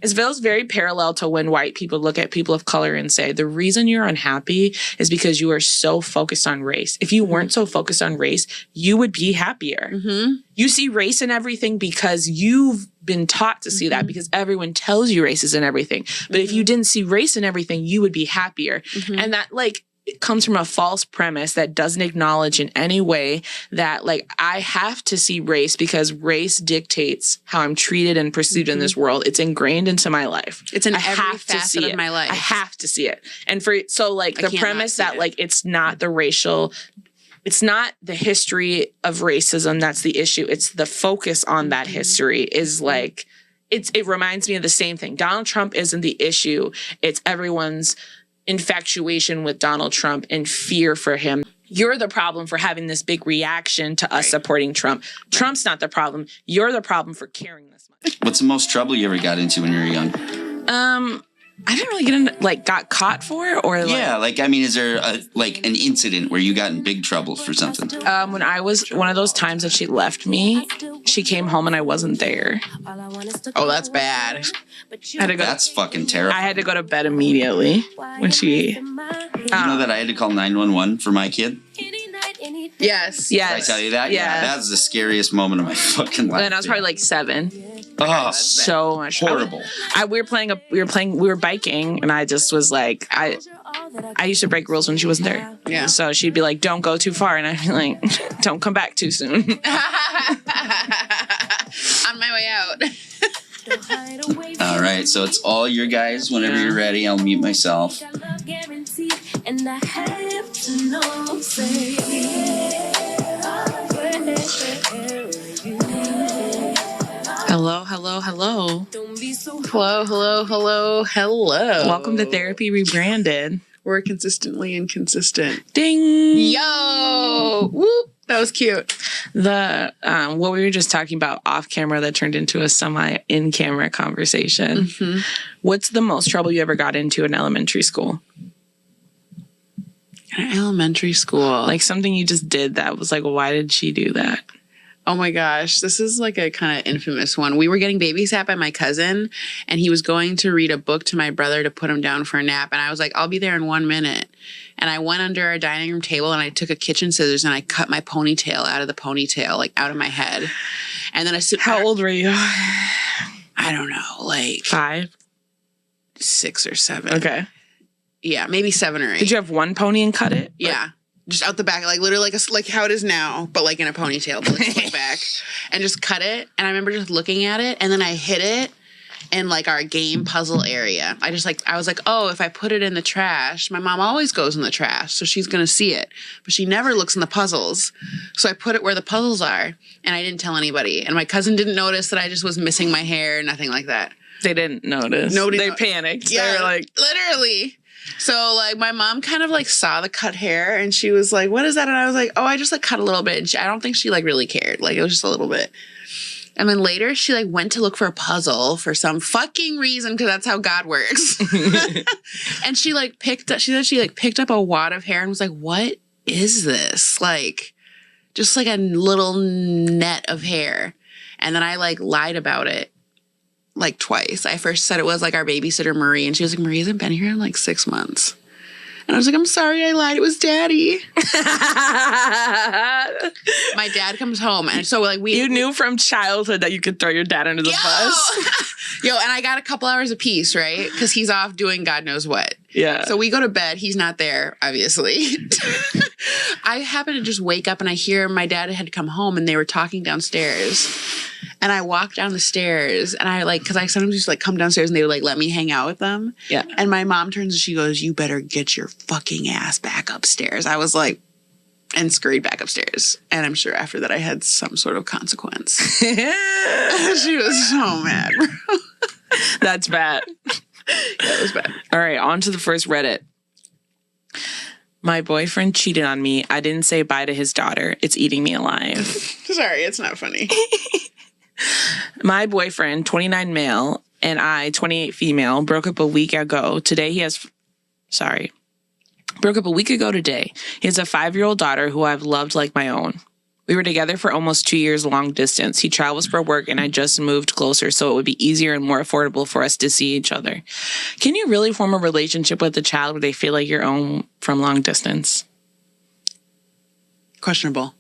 It feels very parallel to when white people look at people of color and say, the reason you're unhappy is because you are so focused on race. If you weren't so focused on race, you would be happier. You see race in everything because you've been taught to see that, because everyone tells you race is in everything. But if you didn't see race in everything, you would be happier. And that, like, it comes from a false premise that doesn't acknowledge in any way that, like, I have to see race because race dictates how I'm treated and perceived in this world. It's ingrained into my life. It's in every facet of my life. I have to see it. And the premise that, like, it's not it's not the history of racism that's the issue. It's the focus on that history is like, it reminds me of the same thing. Donald Trump isn't the issue. It's everyone's infatuation with Donald Trump and fear for him. You're the problem for having this big reaction to us supporting Trump. Trump's not the problem. You're the problem for caring this much. What's the most trouble you ever got into when you were young? I didn't really get into, like, got caught for, or like... Yeah, like, I mean, is there an incident where you got in big trouble for something? When I was, one of those times that she left me, she came home and I wasn't there. Oh, that's bad. That's fucking terrible. I had to go to bed immediately when she... you know that I had to call 911 for my kid? Yes. Did I tell you that? Yeah. That was the scariest moment of my fucking life. And I was probably like 7. Oh, so much horrible. We were biking, and I just was like, I used to break rules when she wasn't there. Yeah. So she'd be like, "Don't go too far," and I'd be like, "Don't come back too soon." On my way out. All right, so it's all your guys. Whenever you're ready, I'll mute myself. Hello, hello, hello. Hello. Welcome to Therapy Rebranded. We're consistently inconsistent. Ding. Yo. Whoop. That was cute. The what we were just talking about off camera that turned into a semi in camera conversation. What's the most trouble you ever got into in elementary school? Elementary school. Like something you just did that was like, why did she do that? Oh my gosh, this is like a kind of infamous one. We were getting babysat by my cousin, and he was going to read a book to my brother to put him down for a nap. And I was like, I'll be there in 1 minute. And I went under our dining room table and I took a kitchen scissors and I cut my ponytail out of the ponytail, like out of my head. And then I stood. How old were you? I don't know, like 5, 6 or 7. Okay. Yeah, maybe 7 or 8. Did you have one pony and cut it? Yeah. Just out the back, like literally like how it is now, but like in a ponytail, but like split back, and just cut it. And I remember just looking at it, and then I hid it in like our game puzzle area. I was like, oh, if I put it in the trash, my mom always goes in the trash, so she's gonna see it, but she never looks in the puzzles. So I put it where the puzzles are, and I didn't tell anybody. And my cousin didn't notice that I just was missing my hair, nothing like that. They didn't notice. They panicked. Yeah, they were like, literally. So, like, my mom kind of, like, saw the cut hair, and she was like, what is that? And I was like, oh, I just, like, cut a little bit. And I don't think she, like, really cared. Like, it was just a little bit. And then later, she, like, went to look for a puzzle for some fucking reason, because that's how God works. And she, like, picked up a wad of hair and was like, what is this? Like, just, like, a little net of hair. And then I, like, lied about it. Like twice. I first said it was like our babysitter, Marie, and she was like, Marie hasn't been here in like 6 months. And I was like, I'm sorry, I lied. It was Daddy. My dad comes home, and so like you knew from childhood that you could throw your dad under the bus. Yo, and I got a couple hours apiece, right? Because he's off doing God knows what. Yeah. So we go to bed. He's not there, obviously. I happen to just wake up and I hear my dad had come home and they were talking downstairs. And I walk down the stairs and I like, because I sometimes used to like come downstairs and they would like let me hang out with them. Yeah. And my mom turns and she goes, you better get your fucking ass back upstairs. I was like, and scurried back upstairs. And I'm sure after that I had some sort of consequence. She was so mad, bro. That's bad. Yeah, it was bad. All right, on to the first Reddit. My boyfriend cheated on me. I didn't say bye to his daughter. It's eating me alive. Sorry, it's not funny. My boyfriend, 29 male, and I, 28 female, broke up a week ago. Broke up a week ago today. He has a 5-year-old daughter who I've loved like my own. We were together for almost 2 years long distance. He travels for work and I just moved closer, so it would be easier and more affordable for us to see each other. Can you really form a relationship with a child where they feel like your own from long distance? Questionable.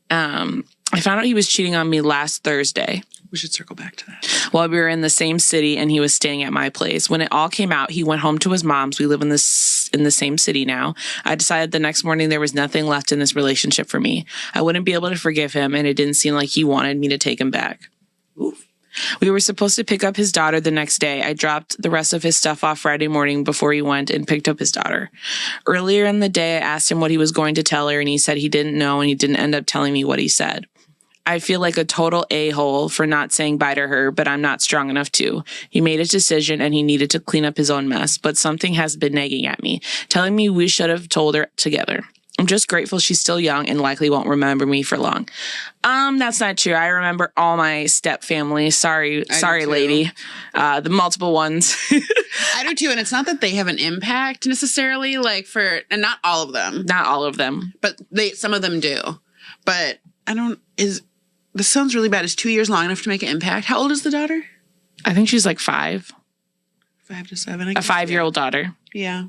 I found out he was cheating on me last Thursday. We should circle back to that. While we were in the same city and he was staying at my place. When it all came out, he went home to his mom's. We live in the same city now. I decided the next morning there was nothing left in this relationship for me. I wouldn't be able to forgive him, and it didn't seem like he wanted me to take him back. Oof. We were supposed to pick up his daughter the next day. I dropped the rest of his stuff off Friday morning before he went and picked up his daughter. Earlier in the day, I asked him what he was going to tell her, and he said he didn't know, and he didn't end up telling me what he said. I feel like a total a-hole for not saying bye to her, but I'm not strong enough to. He made his decision and he needed to clean up his own mess, but something has been nagging at me, telling me we should have told her together. I'm just grateful she's still young and likely won't remember me for long. That's not true. I remember all my step family. Sorry, lady. The multiple ones. I do too, and it's not that they have an impact necessarily, and not all of them. Not all of them. But some of them do. But this sounds really bad. Is 2 years long enough to make an impact? How old is the daughter? I think she's like 5. 5 to 7. A 5-year-old daughter. Yeah.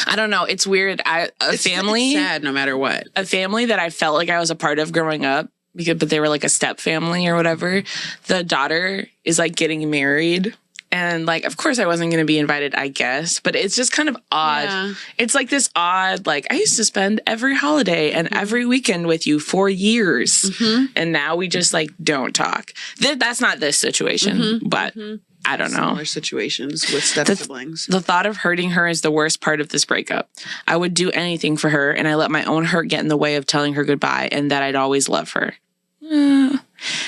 I don't know. It's weird. It's sad no matter what. A family that I felt like I was a part of growing up, but they were like a step family or whatever. The daughter is like getting married. And like, of course I wasn't going to be invited, I guess, but it's just kind of odd. Yeah. It's like this odd, like I used to spend every holiday and every weekend with you for years. Mm-hmm. And now we just like don't talk. That's not this situation, but I don't know. Similar situations with step siblings. The thought of hurting her is the worst part of this breakup. I would do anything for her, and I let my own hurt get in the way of telling her goodbye and that I'd always love her.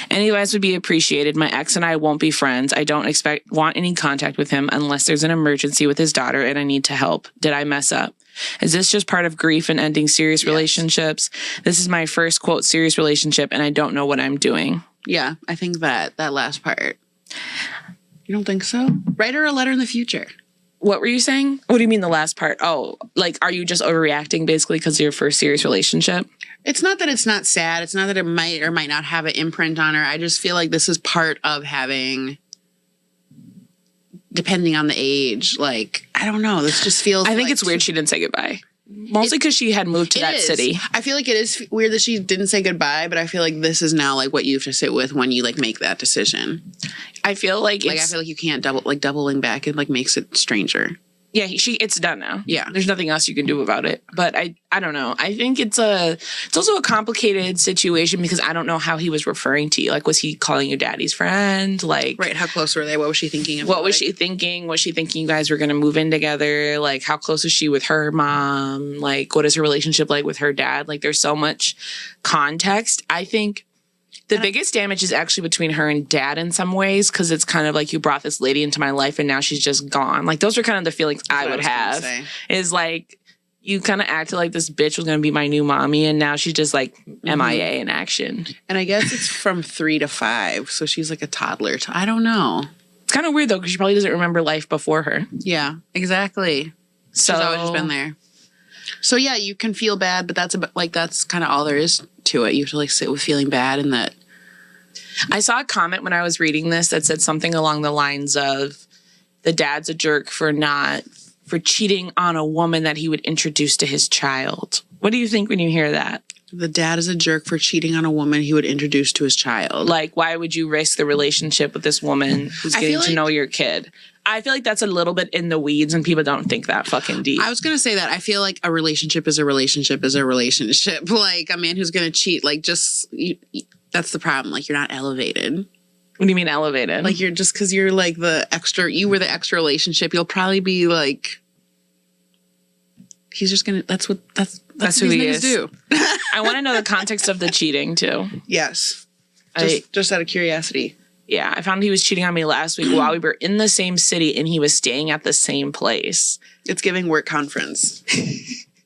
Any advice would be appreciated. My ex and I won't be friends. I don't want any contact with him unless there's an emergency with his daughter and I need to help. Did I mess up? Is this just part of grief and ending serious relationships? This is my first, quote, serious relationship, and I don't know what I'm doing. Yeah, I think that last part. You don't think so? Write her a letter in the future. What were you saying? What do you mean the last part? Oh, like, are you just overreacting basically because of your first serious relationship? It's not that it's not sad. It's not that it might or might not have an imprint on her. I just feel like this is part of having, depending on the age, like, I don't know. This just feels I think it's weird she didn't say goodbye. Mostly because she had moved to that city. I feel like it is weird that she didn't say goodbye, but I feel like this is now like what you have to sit with when you like make that decision. I feel like you can't doubling back. It like makes it stranger. Yeah, it's done now. Yeah. There's nothing else you can do about it. But I don't know. I think it's also a complicated situation because I don't know how he was referring to you. Like, was he calling you daddy's friend? Like, right. How close were they? What was she thinking of? What was she thinking? Was she thinking you guys were going to move in together? Like, how close is she with her mom? Like, what is her relationship like with her dad? Like, there's so much context. I think the biggest damage is actually between her and dad in some ways, because it's kind of like you brought this lady into my life and now she's just gone. Like, those are kind of the feelings I would have. Is like, you kind of acted like this bitch was going to be my new mommy and now she's just like MIA in action. And I guess it's from 3 to 5. So she's like a toddler. I don't know. It's kind of weird though, because she probably doesn't remember life before her. Yeah, exactly. So she's always just been there. So yeah, you can feel bad, but that's kind of all there is to it. You have to like sit with feeling bad, and that. I saw a comment when I was reading this that said something along the lines of, the dad's a jerk for cheating on a woman that he would introduce to his child. What do you think when you hear that? The dad is a jerk for cheating on a woman he would introduce to his child. Like, why would you risk the relationship with this woman who's getting to know your kid? I feel like that's a little bit in the weeds and people don't think that fucking deep. I was going to say that. I feel like a relationship is a relationship is a relationship. Like, a man who's going to cheat, like, that's the problem. Like, you're not elevated. What do you mean elevated? Like, you're just because you're like you were the extra relationship, you'll probably be like, he's just going to, that's who he is. Do. I want to know the context of the cheating too. Yes. Just out of curiosity. Yeah, I found he was cheating on me last week while we were in the same city and he was staying at the same place. It's giving work conference.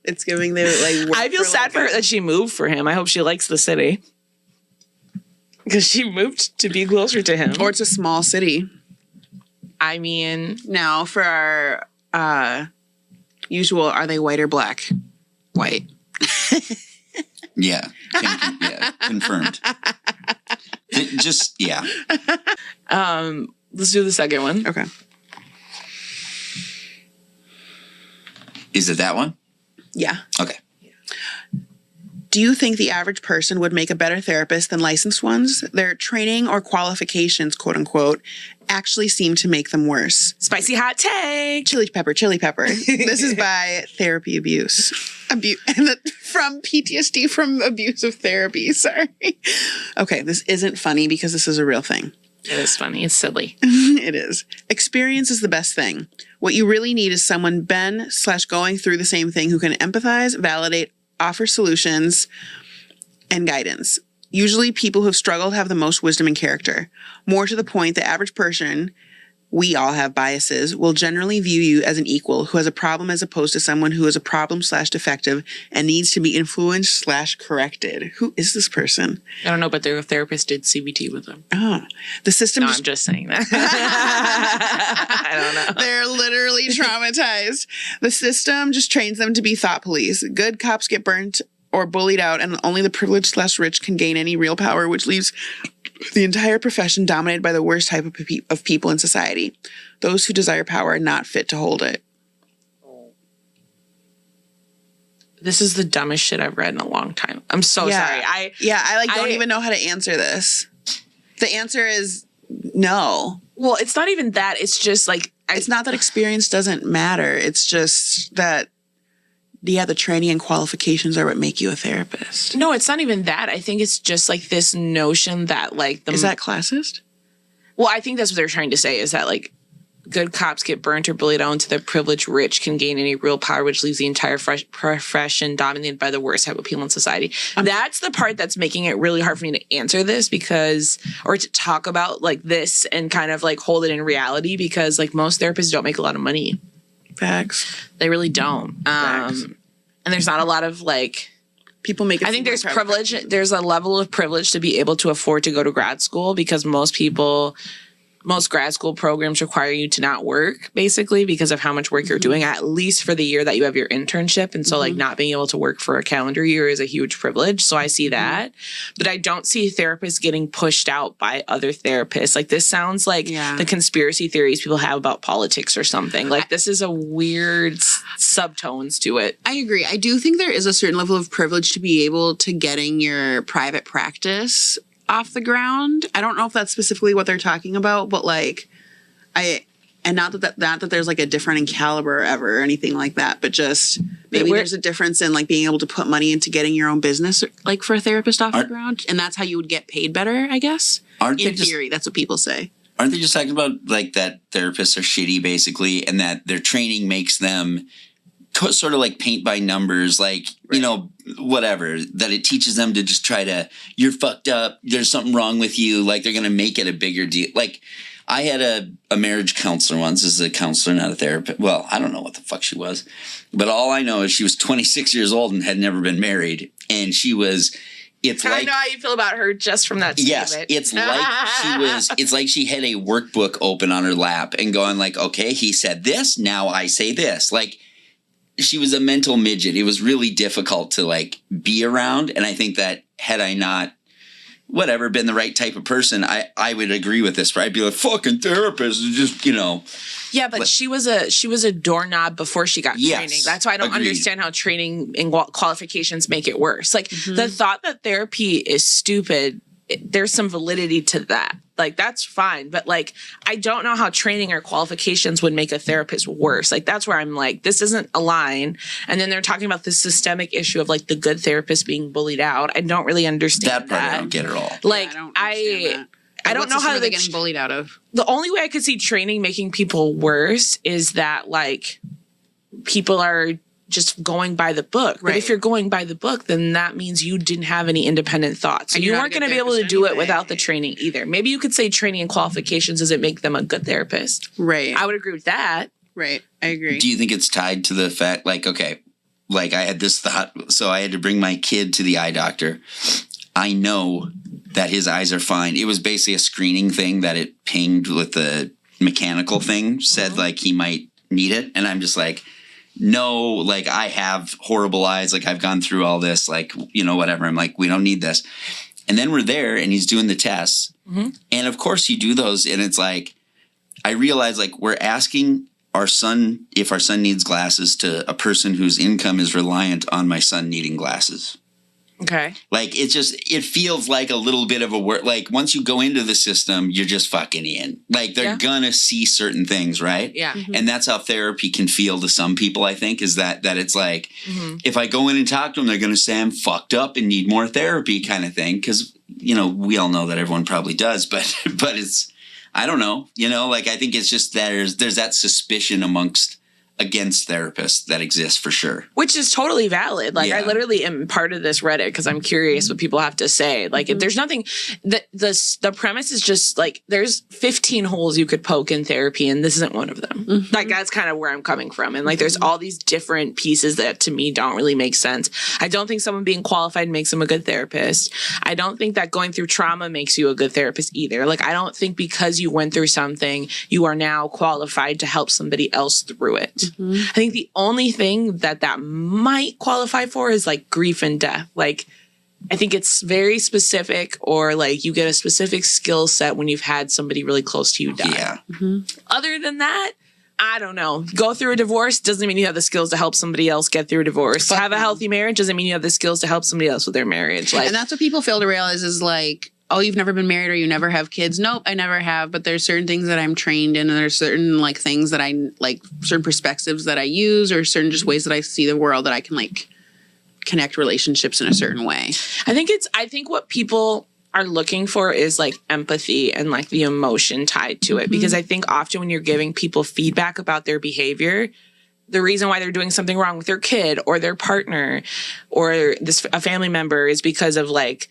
It's giving their like work. I feel sad for her that she moved for him. I hope she likes the city. Because she moved to be closer to him. Or it's a small city. I mean, now for our usual, are they white or black? White. Yeah. Yeah. Confirmed. Just, yeah. Let's do the second one. Okay. Is it that one? Yeah. Okay. Do you think the average person would make a better therapist than licensed ones? Their training or qualifications, quote unquote, actually seem to make them worse. Spicy hot take. Chili pepper. This is by Therapy Abuse. From PTSD from abusive therapy. Sorry. Okay, this isn't funny because this is a real thing. It is funny. It's silly. It is. Experience is the best thing. What you really need is someone going through the same thing who can empathize, validate, offer solutions, and guidance. Usually people who have struggled have the most wisdom and character. More to the point, the average person, we all have biases, will generally view you as an equal who has a problem as opposed to someone who is a problem/defective and needs to be influenced/corrected. Who is this person? I don't know, but their therapist did CBT with them. Oh, the system. No, I'm just saying that. I don't know. They're literally traumatized. The system just trains them to be thought police. Good cops get burnt or bullied out, and only the privileged/rich can gain any real power, which leaves the entire profession dominated by the worst type of people in society. Those who desire power are not fit to hold it. This is the dumbest shit I've read in a long time. I'm so sorry. I don't even know how to answer this. The answer is no. Well, it's not even that. It's just like... It's not that experience doesn't matter. It's just that, the training and qualifications are what make you a therapist. No, it's not even that. I think it's just like this notion that like... Is that classist? Well, I think that's what they're trying to say is that like good cops get burnt or bullied out until the privileged rich can gain any real power, which leaves the entire profession dominated by the worst type of people in society. That's the part that's making it really hard for me to answer this or to talk about like this and kind of like hold it in reality because like most therapists don't make a lot of money. Facts. They really don't. And there's not a lot of like... People make it. I think there's privilege. There's a level of privilege to be able to afford to go to grad school because most grad school programs require you to not work basically because of how much work you're doing, at least for the year that you have your internship. And so like not being able to work for a calendar year is a huge privilege. So I see that, but I don't see therapists getting pushed out by other therapists. Like this sounds like the conspiracy theories people have about politics or something. Like this is a weird subtones to it. I agree. I do think there is a certain level of privilege to be able to getting your private practice off the ground. I don't know if that's specifically what they're talking about, but like not that there's like a different in caliber ever or anything like that, but just maybe there's a difference in like being able to put money into getting your own business like for a therapist off the ground, and that's how you would get paid better, I guess. In theory, that's what people say. Aren't they just talking about like that therapists are shitty basically and that their training makes them sort of like paint by numbers, like, you know, whatever, that it teaches them to just try to, you're fucked up, there's something wrong with you, like they're going to make it a bigger deal. Like I had a marriage counselor once. This is a counselor, not a therapist. Well, I don't know what the fuck she was, but all I know is she was 26 years old and had never been married. And she was, I know how you feel about her just from that statement. Yes, it's like she had a workbook open on her lap and going like, okay, he said this, now I say this. Like, she was a mental midget. It was really difficult to like be around. And I think that had I not, been the right type of person, I would agree with this. Right? I'd be like, fucking therapist, just, you know. Yeah, but she was a doorknob before she got training. That's why I don't understand how training and qualifications make it worse. Like the thought that therapy is stupid, there's some validity to that. Like that's fine, but like I don't know how training or qualifications would make a therapist worse. Like that's where I'm like, this doesn't align. And then they're talking about this systemic issue of like the good therapist being bullied out. I don't really understand that part. I don't get it all. Like I don't know how they're getting bullied out of. The only way I could see training making people worse is that like people are just going by the book. But if you're going by the book, then that means you didn't have any independent thoughts. And you weren't going to be able to do it without the training either. Maybe you could say training and qualifications doesn't make them a good therapist. Right. I would agree with that. Right. I agree. Do you think it's tied to the fact, like, okay, like I had this thought, so I had to bring my kid to the eye doctor. I know that his eyes are fine. It was basically a screening thing that it pinged with the mechanical thing, said like he might need it. And I'm just like, no, like I have horrible eyes. Like I've gone through all this, like, you know, whatever. I'm like, we don't need this. And then we're there and he's doing the tests. Mm-hmm. And of course you do those. And it's like, I realize like we're asking our son, if our son needs glasses, to a person whose income is reliant on my son needing glasses. Okay. Like it feels like a little bit of a work. Like once you go into the system, you're just fucking in. Like they're gonna see certain things, right? Yeah. Mm-hmm. And that's how therapy can feel to some people, I think, is that it's like, if I go in and talk to them, they're gonna say I'm fucked up and need more therapy kind of thing. Because, you know, we all know that everyone probably does, but it's, I don't know, you know, like I think it's just that there's that suspicion against therapists that exists for sure. Which is totally valid. Like I literally am part of this Reddit because I'm curious what people have to say. Like if there's nothing, the premise is just like there's 15 holes you could poke in therapy and this isn't one of them. Like that's kind of where I'm coming from. And like there's all these different pieces that to me don't really make sense. I don't think someone being qualified makes them a good therapist. I don't think that going through trauma makes you a good therapist either. Like I don't think because you went through something, you are now qualified to help somebody else through it. I think the only thing that might qualify for is like grief and death. Like, I think it's very specific, or like you get a specific skill set when you've had somebody really close to you die. Yeah. Other than that, I don't know. Go through a divorce doesn't mean you have the skills to help somebody else get through a divorce. Have a healthy marriage doesn't mean you have the skills to help somebody else with their marriage. Like, and that's what people fail to realize is like, oh, you've never been married or you never have kids. Nope, I never have. But there's certain things that I'm trained in, and there's certain like things that I like, certain perspectives that I use, or certain just ways that I see the world that I can like connect relationships in a certain way. I think what people are looking for is like empathy and like the emotion tied to it. Because I think often when you're giving people feedback about their behavior, the reason why they're doing something wrong with their kid or their partner or a family member is because of like,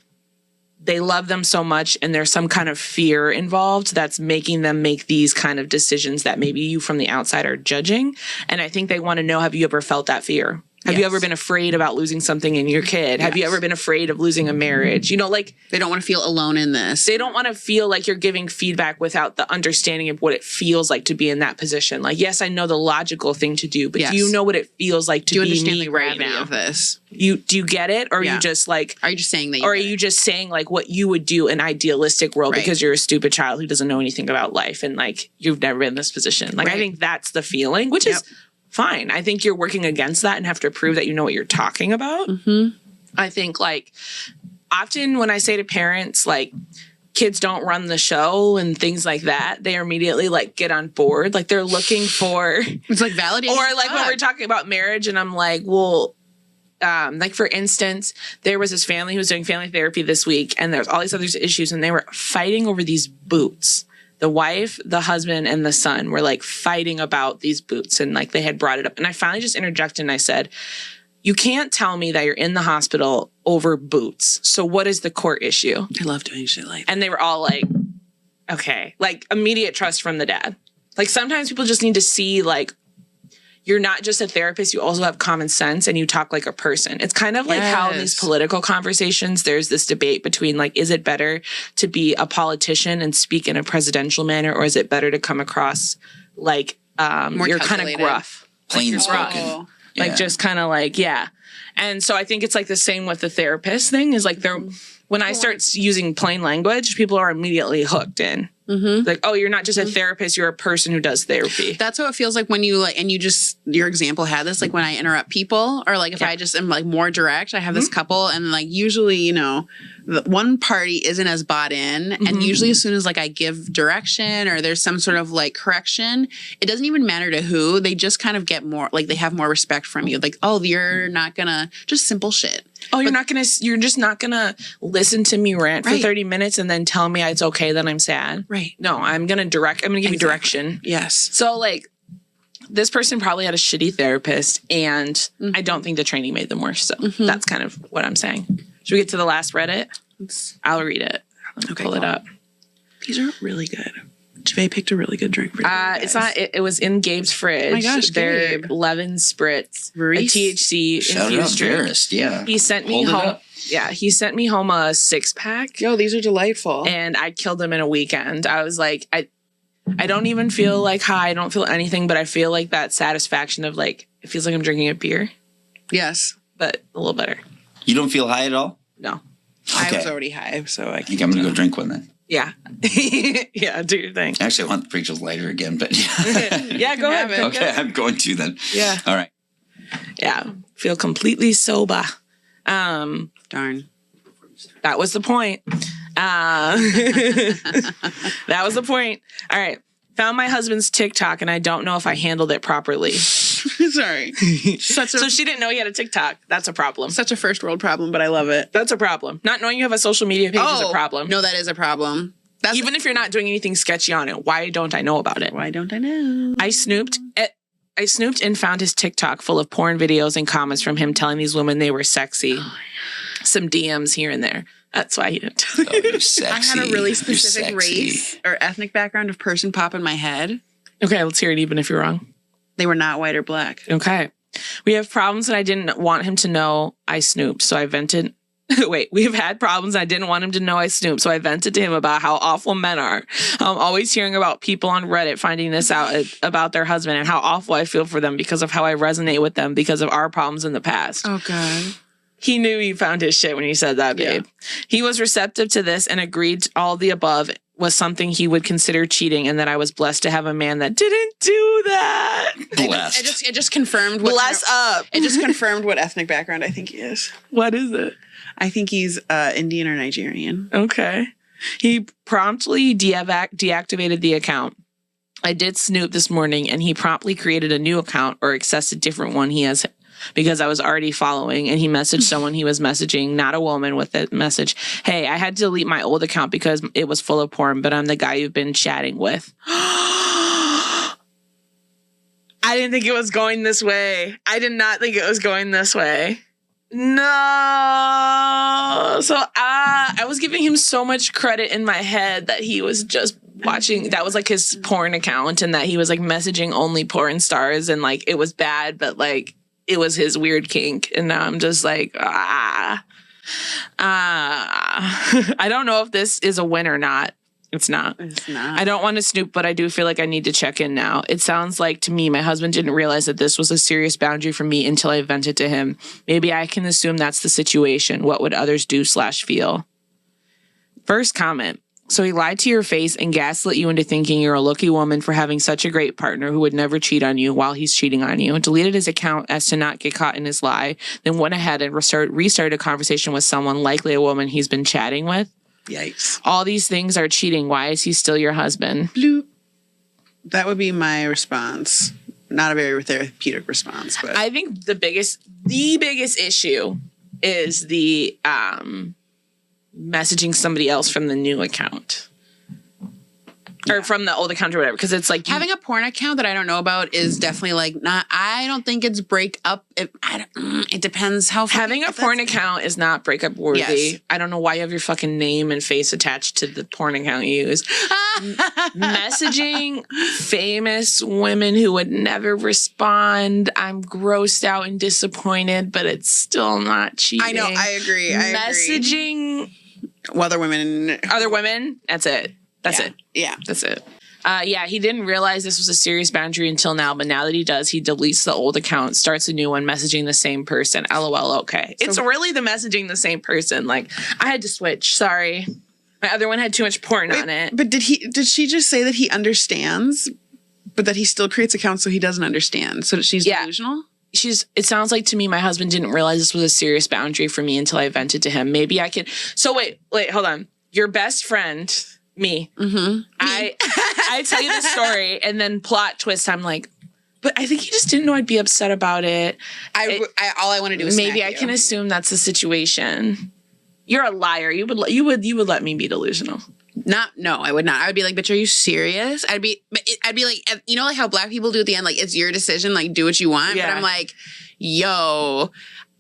they love them so much and there's some kind of fear involved that's making them make these kind of decisions that maybe you from the outside are judging. And I think they want to know, have you ever felt that fear? Have you ever been afraid about losing something in your kid? Have you ever been afraid of losing a marriage? You know, like they don't want to feel alone in this. They don't want to feel like you're giving feedback without the understanding of what it feels like to be in that position. Like, yes, I know the logical thing to do, but do you know what it feels like to be me right now? Of this? Do you get it? Or are you just like, are you just saying that? Or are you just saying like what you would do in an idealistic world because you're a stupid child who doesn't know anything about life and like you've never been in this position? Like, I think that's the feeling, which is fine. I think you're working against that and have to prove that you know what you're talking about. I think like often when I say to parents, like kids don't run the show and things like that, they immediately like get on board. Like they're looking for, it's like validating. Or like when we're talking about marriage and I'm like, well, like for instance, there was this family who was doing family therapy this week and there's all these other issues and they were fighting over these boots. The wife, the husband, and the son were like fighting about these boots and like they had brought it up. And I finally just interjected and I said, you can't tell me that you're in the hospital over boots. So what is the court issue? I love doing shit like that. And they were all like, okay, like immediate trust from the dad. Like sometimes people just need to see like, you're not just a therapist, you also have common sense and you talk like a person. It's kind of like how in these political conversations, there's this debate between like, is it better to be a politician and speak in a presidential manner, or is it better to come across like you're kind of gruff? Plain spoken. Like just kind of like, And so I think it's like the same with the therapist thing is like when I start using plain language, people are immediately hooked in. Like, oh, you're not just a therapist, you're a person who does therapy. That's how it feels like when you like, and you just, your example had this, like when I interrupt people or like if I just am like more direct, I have this couple and like usually, you know, the one party isn't as bought in. And usually as soon as like I give direction or there's some sort of like correction, it doesn't even matter to who, they just kind of get more, like they have more respect from you. Like, oh, you're not gonna, just simple shit. Oh, you're just not gonna listen to me rant for 30 minutes and then tell me it's okay that I'm sad. Right. No, I'm gonna give you direction. Yes. So like this person probably had a shitty therapist and I don't think the training made them worse. So that's kind of what I'm saying. Should we get to the last Reddit? I'll read it. Let me pull it up. These are really good. Javae picked a really good drink for you guys. It's not. It was in Gabe's fridge. Oh my gosh, They're Gabe. Lemon Spritz, a THC Shout infused drink. Verist, yeah. He sent me home. Yeah, he sent me home a 6-pack. Yo, these are delightful. And I killed them in a weekend. I was like, I don't even feel like high. I don't feel anything, but I feel like that satisfaction of like, It feels like I'm drinking a beer, Yes. but a little better. You don't feel high at all? No. I Okay. was already high, so I think I'm going to go drink one then. Yeah. Yeah, do your thing. Actually, I want Rachel's lighter again, but Yeah, go ahead. have it. okay, I'm going to then. Yeah. All right. Yeah. Feel completely sober. Darn. That was the point. That was the point. All right. Found my husband's TikTok and I don't know if I handled it properly. Sorry. So she didn't know he had a TikTok. That's a problem. Such a first world problem, but I love it. That's a problem. Not knowing you have a social media page is a problem. No, that is a problem. That's Even if you're not doing anything sketchy on it, why don't I know about it? why don't I know? I snooped and found his TikTok full of porn videos and comments from him telling these women they were sexy. Some DMs here and there. That's why he didn't tell Oh, you're sexy. I had a really specific You're sexy. race or ethnic background of person pop in my head. Okay, let's hear it even if you're wrong. They were not white or black. Okay. We have problems and I didn't want him to know I snooped. So I vented. Wait, we have had problems. I didn't want him to know I snooped. So I vented to him about how awful men are. I'm always hearing about people on Reddit finding this out about their husband and how awful I feel for them because of how I resonate with them because of our problems in the past. Oh, God. He knew he found his shit when he said that, babe. Yeah. He was receptive to this and agreed all the above was something he would consider cheating and that I was blessed to have a man that didn't do that. Blessed. It just confirmed what It just confirmed what ethnic background I think he is. What is it? I think he's Indian or Nigerian. Okay. He promptly deactivated the account. I did snoop this morning and he promptly created a new account or accessed a different one he has because I was already following and he messaged someone he was messaging, not a woman, with a message. Hey, I had to delete my old account because it was full of porn, but I'm the guy you've been chatting with. I didn't think it was going this way. I did not think it was going this way. No. So I was giving him so much credit in my head that he was just watching. That was like his porn account and that he was like messaging only porn stars and like it was bad, but like it was his weird kink. And now I'm just like, I don't know if this is a win or not. It's not. It's not. I don't want to snoop, but I do feel like I need to check in now. It sounds like to me, my husband didn't realize that this was a serious boundary for me until I vented to him. Maybe I can assume that's the situation. What would others do / feel? First comment. So he lied to your face and gaslit you into thinking you're a lucky woman for having such a great partner who would never cheat on you while he's cheating on you. Deleted his account as to not get caught in his lie. Then went ahead and restarted a conversation with someone, likely a woman he's been chatting with. Yikes. All these things are cheating. Why is he still your husband? Bloop. That would be my response. Not a very therapeutic response, but I think the biggest issue is the messaging somebody else from the new account. Or from the old account or whatever. Because it's like having a porn account that I don't know about is definitely like not. I don't think it's breakup. It depends how. Having a porn account is not breakup worthy. Yes. I don't know why you have your fucking name and face attached to the porn account you use. Messaging famous women who would never respond. I'm grossed out and disappointed, but it's still not cheating. I know. I agree. Messaging other women. That's it. That's it. Yeah. That's it. He didn't realize this was a serious boundary until now, but now that he does, he deletes the old account, starts a new one, messaging the same person. LOL, okay. So, it's really the messaging the same person. Like, I had to switch. Sorry. My other one had too much porn on it. But did she just say that he understands, but that he still creates accounts so he doesn't understand? So that she's delusional? It sounds like to me, my husband didn't realize this was a serious boundary for me until I vented to him. Maybe I could. So wait, hold on. Your best friend... Me. Mm-hmm. I tell you the story and then plot twist. I'm like, but I think he just didn't know I'd be upset about it. All I want to do is maybe I can assume that's the situation. You're a liar. You would let me be delusional. No, I would not. I would be like, bitch, are you serious? I'd be like, you know, like how black people do at the end, like it's your decision, like do what you want. Yeah. But I'm like, yo,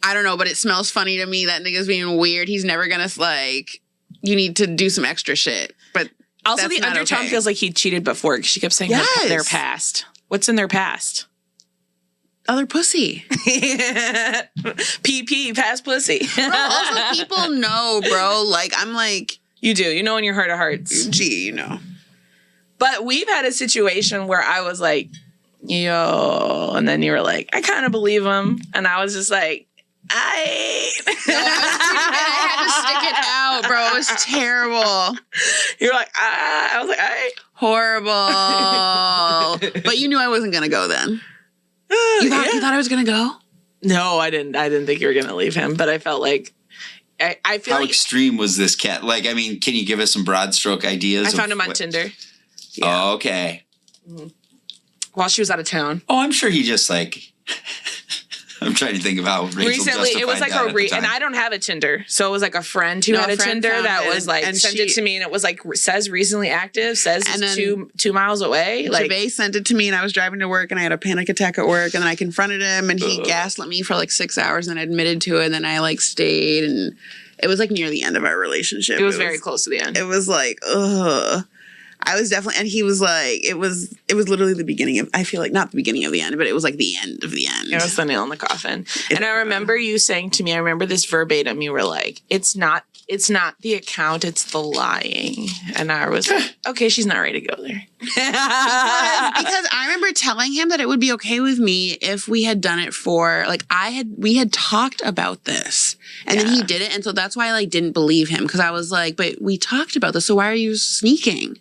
I don't know, but it smells funny to me that nigga's being weird. He's never gonna like. You need to do some extra shit. But also the undertone feels like he cheated before because she kept saying their past. What's in their past? Other pussy. PP, past pussy. Bro, also people know, bro. Like, I'm like... You do. You know in your heart of hearts. Gee, you know. But we've had a situation where I was like, yo. And then you were like, I kind of believe him. And I was just like, I had to stick it out, bro. It was terrible. You're like, I was like, horrible. But you knew I wasn't gonna go then. You thought I was gonna go? No, I didn't. I didn't think you were gonna leave him, but I felt like I feel How like extreme was this cat? Like, I mean, can you give us some broad stroke ideas? I found him on Tinder. Yeah. Oh, okay. While she was out of town. Oh, I'm sure he just like. I'm trying to think of how Rachel recently it was like and I don't have a Tinder, so it was like a friend who had a Tinder that was like sent it to me, and it was like says recently active, says it's 2 miles away. Like Javae sent it to me, and I was driving to work, and I had a panic attack at work, and then I confronted him, and he gaslit me for like 6 hours, and I admitted to it, and then I like stayed, and it was like near the end of our relationship. It was very close to the end. It was like, ugh. I was definitely, and he was like, it was literally the beginning of, I feel like not the beginning of the end, but it was like the end of the end. It was the nail in the coffin. And I remember you saying to me, I remember this verbatim, you were like, it's not the account, it's the lying. And I was like, okay, she's not ready to go there. because I remember telling him that it would be okay with me if we had done it for, like, we had talked about this, and then he did it. And so that's why I like didn't believe him, because I was like, but we talked about this, so why are you sneaking?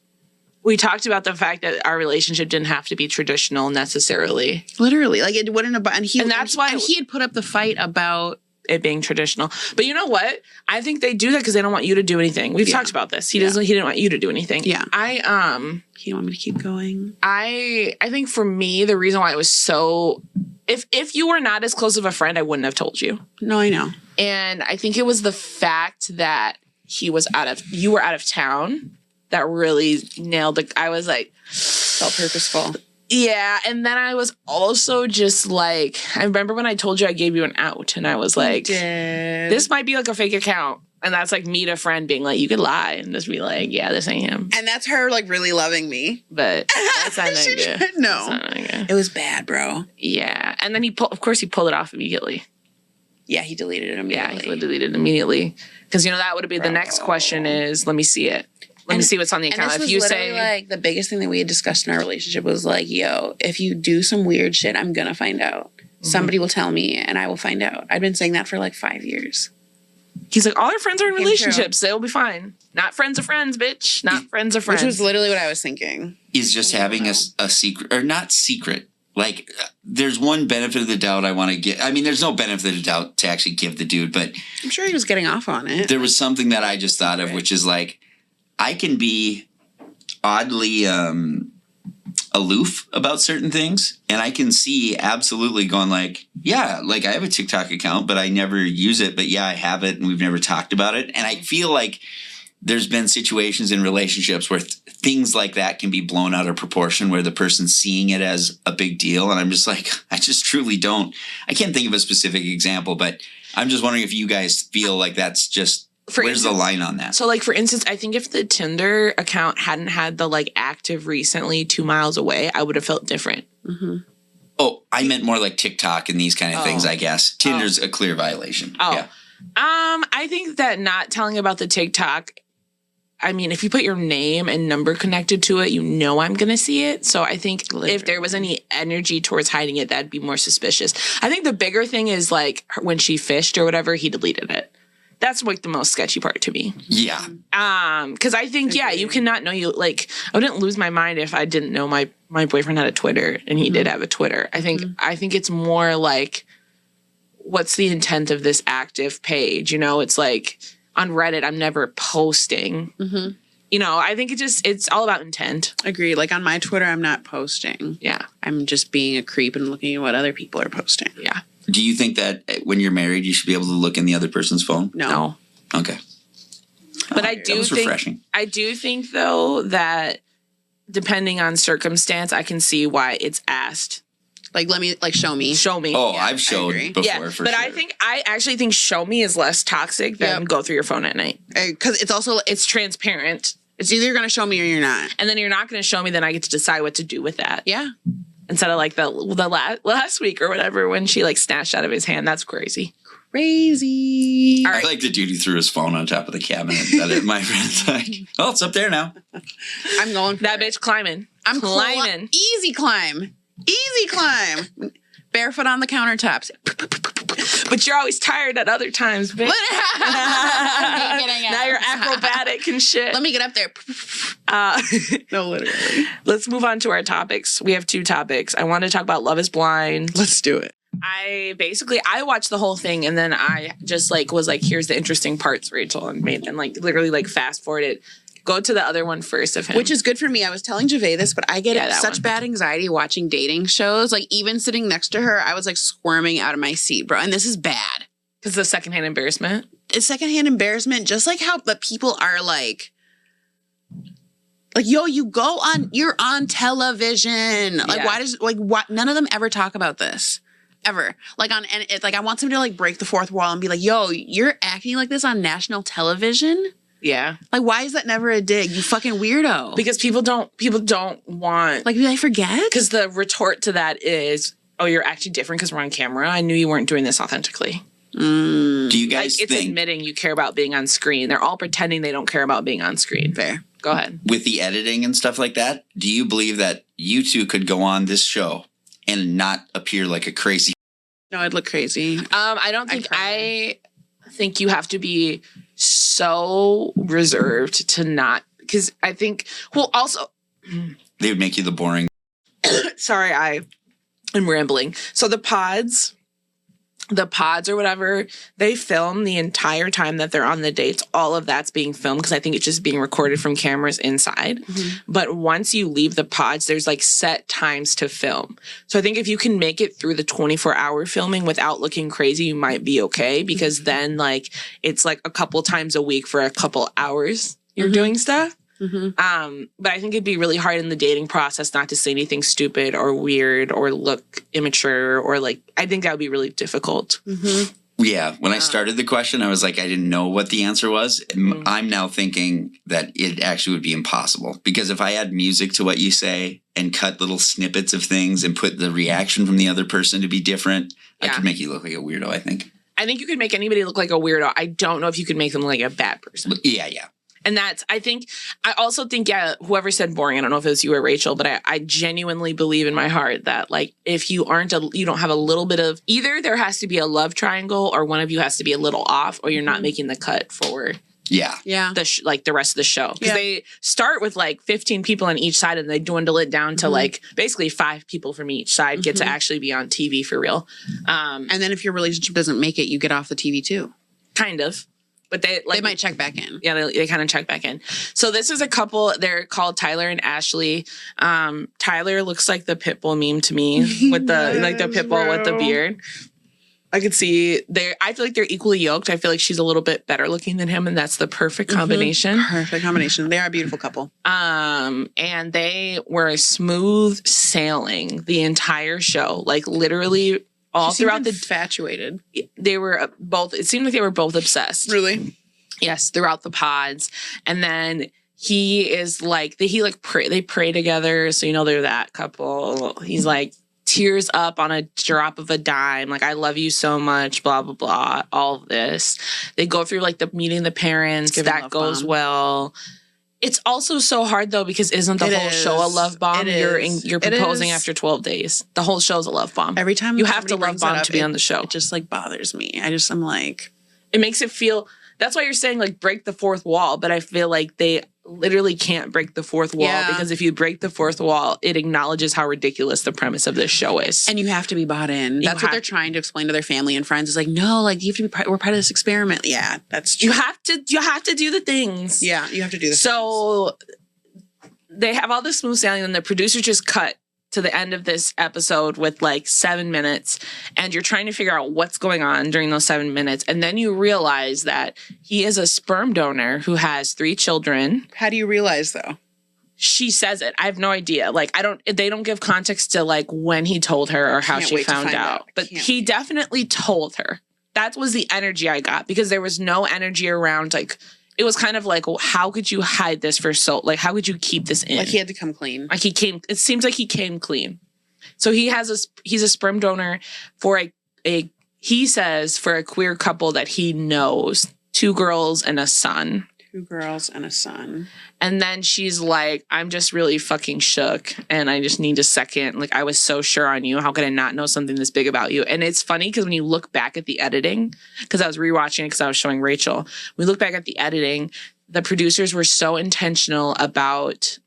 We talked about the fact that our relationship didn't have to be traditional necessarily. Literally. Like, it wouldn't have, and that's why he had put up the fight about it being traditional. But you know what? I think they do that because they don't want you to do anything. We've talked about this. He didn't want you to do anything. Yeah. He didn't want me to keep going. I think for me, the reason why it was so, if you were not as close of a friend, I wouldn't have told you. No, I know. And I think it was the fact that you were out of town that really nailed it. I was like, felt purposeful. Yeah. And then I was also just like, I remember when I told you I gave you an out, and I was like, this might be like a fake account. And that's like me to a friend being like, you could lie and just be like, yeah, this ain't him. And that's her like really loving me. But that's not good. No. That's not good. It was bad, bro. Yeah. And then he pulled it off immediately. Yeah, he deleted it immediately. Yeah, he deleted it immediately. Because, that would be the next question is, let me see it. Let me see what's on the account. And this was literally like the biggest thing that we had discussed in our relationship was like, yo, if you do some weird shit, I'm going to find out. Somebody will tell me and I will find out. I've been saying that for like 5 years. He's like, all our friends are in relationships. They'll be fine. Not friends of friends, bitch. Not friends of friends. Which was literally what I was thinking. Is just having a secret, or not secret. Like, there's one benefit of the doubt I want to get. I mean, there's no benefit of the doubt to actually give the dude, but I'm sure he was getting off on it. There was something that I just thought of, which is like, I can be oddly aloof about certain things, and I can see absolutely going like, yeah, like I have a TikTok account, but I never use it. But yeah, I have it, and we've never talked about it. And I feel like there's been situations in relationships where things like that can be blown out of proportion, where the person's seeing it as a big deal. And I'm just like, I just truly don't. I can't think of a specific example, but I'm just wondering if you guys feel like that's just, where's the line on that? So, like, for instance, I think if the Tinder account hadn't had the, like, active recently 2 miles away, I would have felt different. Mm-hmm. Oh, I meant more like TikTok and these kind of things, I guess. Tinder's a clear violation. Oh. Yeah. I think that not telling about the TikTok, I mean, if you put your name and number connected to it, I'm going to see it. So I think if there was any energy towards hiding it, that'd be more suspicious. I think the bigger thing is, like, when she fished or whatever, he deleted it. That's like the most sketchy part to me. Yeah. Because I think, you cannot know you. Like, I wouldn't lose my mind if I didn't know my boyfriend had a Twitter and he did have a Twitter. I think it's more like, what's the intent of this active page? It's like on Reddit, I'm never posting. Mm-hmm. I think it's all about intent. Agree. Like on my Twitter, I'm not posting. Yeah. I'm just being a creep and looking at what other people are posting. Yeah. Do you think that when you're married, you should be able to look in the other person's phone? No. Okay. But I do think refreshing. I do think though that depending on circumstance, I can see why it's asked. Like, show me. Show me. Oh, yeah, I've showed before for but sure. I actually think show me is less toxic than go through your phone at night. Because it's transparent. It's either you're going to show me or you're not. And then you're not going to show me, then I get to decide what to do with that. Yeah. Instead of like the last week or whatever when she like snatched out of his hand. That's crazy. Crazy. I like the dude who threw his phone on top of the cabinet. That my friend's like, oh, it's up there now. I'm going for that bitch climbing. I'm climbing. Easy climb. Easy climb. Barefoot on the countertops. But you're always tired at other times, bitch. Now you're acrobatic and shit. Let me get up there. No, literally. Let's move on to our topics. We have 2 topics. I want to talk about Love is Blind. Let's do it. I watched the whole thing and then I just like was like, here's the interesting parts, Rachel, and like literally like fast forwarded. Go to the other one first of him. Which is good for me. I was telling Javae this, but I get such bad anxiety watching dating shows. Like even sitting next to her, I was like squirming out of my seat, bro. And this is bad. Because the secondhand embarrassment. It's secondhand embarrassment. Just like how the people are like, yo, you're on television. Like why none of them ever talk about this. Ever. Like and it's like I want somebody to like break the fourth wall and be like, yo, you're acting like this on national television? Yeah. Like, why is that never a dig? You fucking weirdo. Because people don't want... Like, did I forget? Because the retort to that is, oh, you're actually different because we're on camera. I knew you weren't doing this authentically. Do you guys think... It's admitting you care about being on screen. They're all pretending they don't care about being on screen. Fair. Go ahead. With the editing and stuff like that, do you believe that you two could go on this show and not appear like a crazy... No, I'd look crazy. I don't think... I think you have to be so reserved to not, because I think, well, also they would make you the boring. Sorry, I am rambling. So the pods or whatever, they film the entire time that they're on the dates. All of that's being filmed because I think it's just being recorded from cameras inside. Mm-hmm. But once you leave the pods, there's like set times to film. So I think if you can make it through the 24-hour filming without looking crazy, you might be okay, because then like it's like a couple times a week for a couple hours you're doing stuff. Mm-hmm. But I think it'd be really hard in the dating process not to say anything stupid or weird or look immature, or like, I think that would be really difficult. Mm-hmm. Yeah. When I started the question, I was like, I didn't know what the answer was. Mm-hmm. I'm now thinking that it actually would be impossible, because if I add music to what you say and cut little snippets of things and put the reaction from the other person to be different, I could make you look like a weirdo, I think. I think you could make anybody look like a weirdo. I don't know if you could make them like a bad person. Yeah. And I also think, whoever said boring, I don't know if it was you or Rachel, but I genuinely believe in my heart that like, if you don't have a little bit of either, there has to be a love triangle, or one of you has to be a little off, or you're not making the cut for the rest of the show. Because they start with like 15 people on each side and they dwindle it down to like basically 5 people from each side get to actually be on TV for real. And then if your relationship doesn't make it, you get off the TV too. Kind of. But they might check back in. Yeah, they kind of check back in. So this is a couple. They're called Tyler and Ashley. Tyler looks like the Pitbull meme to me, with the the Pitbull with the beard. I could see I feel like they're equally yoked. I feel like she's a little bit better looking than him, and that's the perfect combination. Perfect combination. They are a beautiful couple. And they were smooth sailing the entire show, like literally. All throughout the infatuated. They were both, it seemed like they were both obsessed. Really? Yes, throughout the pods. And then he is like, they pray together. So, they're that couple. He's like tears up on a drop of a dime. Like, I love you so much, blah, blah, blah. All of this. They go through like the meeting the parents. That goes well. It's also so hard though, because isn't the whole show a love bomb? You're proposing after 12 days. The whole show's a love bomb. Every time you have to love bomb to be on the show. It just like bothers me. I'm like, it makes it feel. That's why you're saying like break the fourth wall, but I feel like they literally can't break the fourth wall, because if you break the fourth wall, it acknowledges how ridiculous the premise of this show is. And you have to be bought in. That's what they're trying to explain to their family and friends. It's like, no, like you have to be we're part of this experiment. Yeah, that's true. You have to do the things. Yeah, you have to do the things. They have all this smooth sailing, and the producer just cut to the end of this episode with like 7 minutes, and you're trying to figure out what's going on during those 7 minutes. And then you realize that he is a sperm donor who has 3 children. How do you realize though? She says it. I have no idea. Like, they don't give context to like when he told her or how she found out. But he definitely told her. That was the energy I got, because there was no energy around like, it was kind of like, well, how could you hide this for so, like, how could you keep this in? Like he had to come clean. Like it seems like he came clean. So he's a sperm donor for he says for a queer couple that he knows, 2 girls and a son. 2 girls and a son. And then she's like, I'm just really fucking shook and I just need a second. Like, I was so sure on you. How could I not know something this big about you? And it's funny because when you look back at the editing, because I was rewatching it because I was showing Rachel, when we look back at the editing, the producers were so intentional about,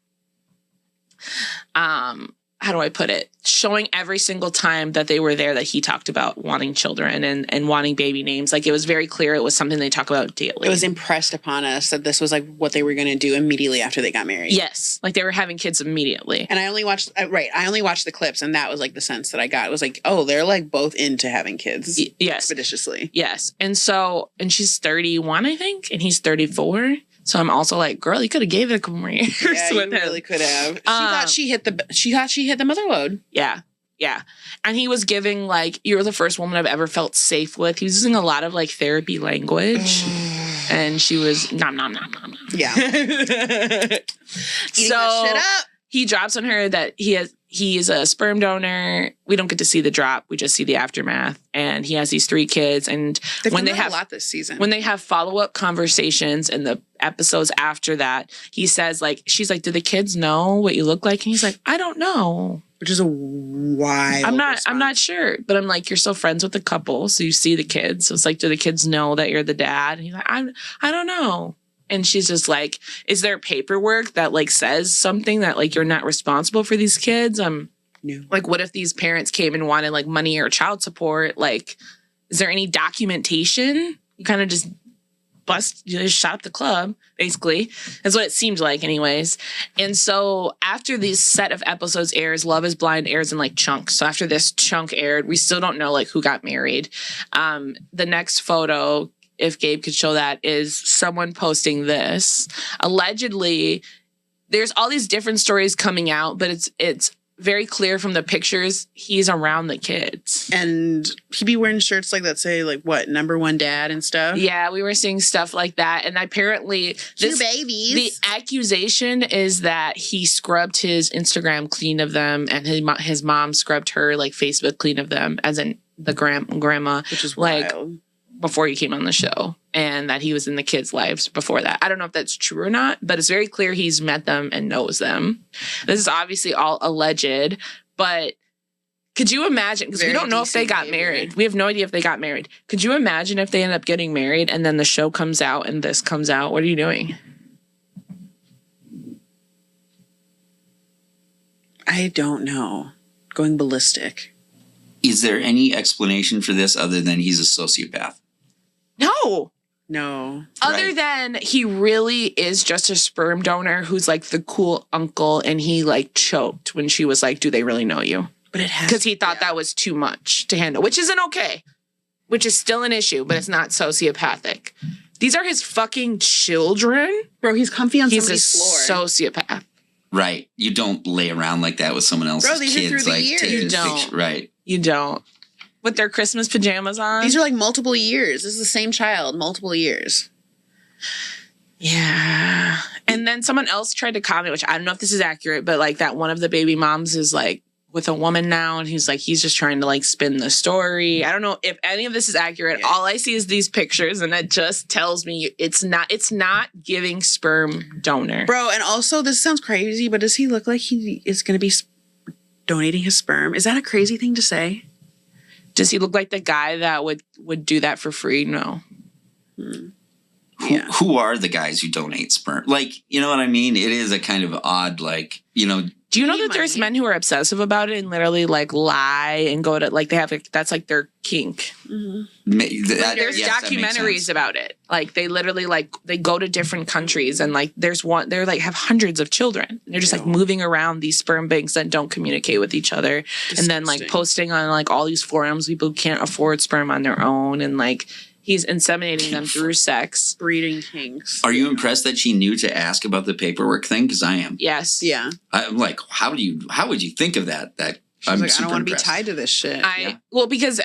how do I put it? Showing every single time that they were there that he talked about wanting children and wanting baby names. Like, it was very clear it was something they talk about daily. It was impressed upon us that this was like what they were going to do immediately after they got married. Yes. Like, they were having kids immediately. And I only watched, I only watched the clips, and that was like the sense that I got. It was like, oh, they're like both into having kids. Yes. Expeditiously. Yes. And she's 31, I think, and he's 34. So I'm also like, girl, you could have gave it a couple more years Yeah, with you him. really could have. She thought she hit the mother load. Yeah. Yeah. And he was giving, like, you're the first woman I've ever felt safe with. He was using a lot of, like, therapy language. And she was nom, nom, nom, nom, nom. Yeah. Eating that shit up. He drops on her that he is a sperm donor. We don't get to see the drop. We just see the aftermath. And he has these 3 kids. And when they have a lot this season. When they have follow-up conversations in the episodes after that, he says, like, she's like, do the kids know what you look like? And he's like, I don't know. Which is a wild I'm response. not sure. But I'm like, you're still friends with the couple, so you see the kids. So it's like, do the kids know that you're the dad? And he's like, I don't know. And she's just like, is there paperwork that, like, says something that, like, you're not responsible for these kids? No. Like, what if these parents came and wanted, like, money or child support? Like, is there any documentation? You kind of just shot up the club, basically. That's what it seemed like anyways. And so after this set of episodes airs, Love is Blind airs in, like, chunks. So after this chunk aired, we still don't know, like, who got married. The next photo, if Gabe could show that, is someone posting this. Allegedly, there's all these different stories coming out, but it's very clear from the pictures he's around the kids. And he be wearing shirts like that say, like, what, #1 dad and stuff? Yeah, we were seeing stuff like that. And apparently babies. The accusation is that he scrubbed his Instagram clean of them, and his mom scrubbed her, like, Facebook clean of them, as in the grandma. Which is like, wild. Before he came on the show, and that he was in the kids' lives before that. I don't know if that's true or not, but it's very clear he's met them and knows them. This is obviously all alleged, but could you imagine, because we don't know if they got married. We have no idea if they got married. Could you imagine if they end up getting married and then the show comes out and this comes out? What are you doing? I don't know. Going ballistic. Is there any explanation for this other than he's a sociopath? No. Other than he really is just a sperm donor who's, like, the cool uncle, and he, like, choked when she was like, do they really know you? But it has, because he thought that was too much to handle, which isn't okay, which is still an issue, but it's not sociopathic. These are his fucking children. Bro, he's comfy on somebody's floor. He's a sociopath. Right. You don't lay around like that with someone else's Bro, these kids. are through the like, years. taking You don't. picture- Right. You don't. With their Christmas pajamas on. These are like multiple years. This is the same child, multiple years. Yeah. And then someone else tried to comment, which I don't know if this is accurate, but, like, that one of the baby moms is, like, with a woman now, and he's like, he's just trying to, like, spin the story. I don't know if any of this is accurate. Yeah. All I see is these pictures, and it just tells me it's not giving sperm donor. Bro, and also, this sounds crazy, but does he look like he is going to be donating his sperm? Is that a crazy thing to say? Does he look like the guy that would do that for free? No. Yeah. Who are the guys who donate sperm? Like, you know what I mean? It is a kind of odd, like, you know. Do you know that there's men who are obsessive about it and literally, like, lie and go to, like, they have, that's, like, their kink. Mm-hmm. There's documentaries about it. Like, they literally, like, they go to different countries, and, like, there's one, they're, like, have hundreds of children. And they're just, like, moving around these sperm banks that don't communicate with each other. Disgusting. And then, like, posting on, like, all these forums, people who can't afford sperm on their own, and, like, he's inseminating them through sex. Breeding kinks. Are you impressed that she knew to ask about the paperwork thing? Because I am. Yes. Yeah. I'm like, how would you think of that? She's like, I don't want to be tied to this shit. Well, because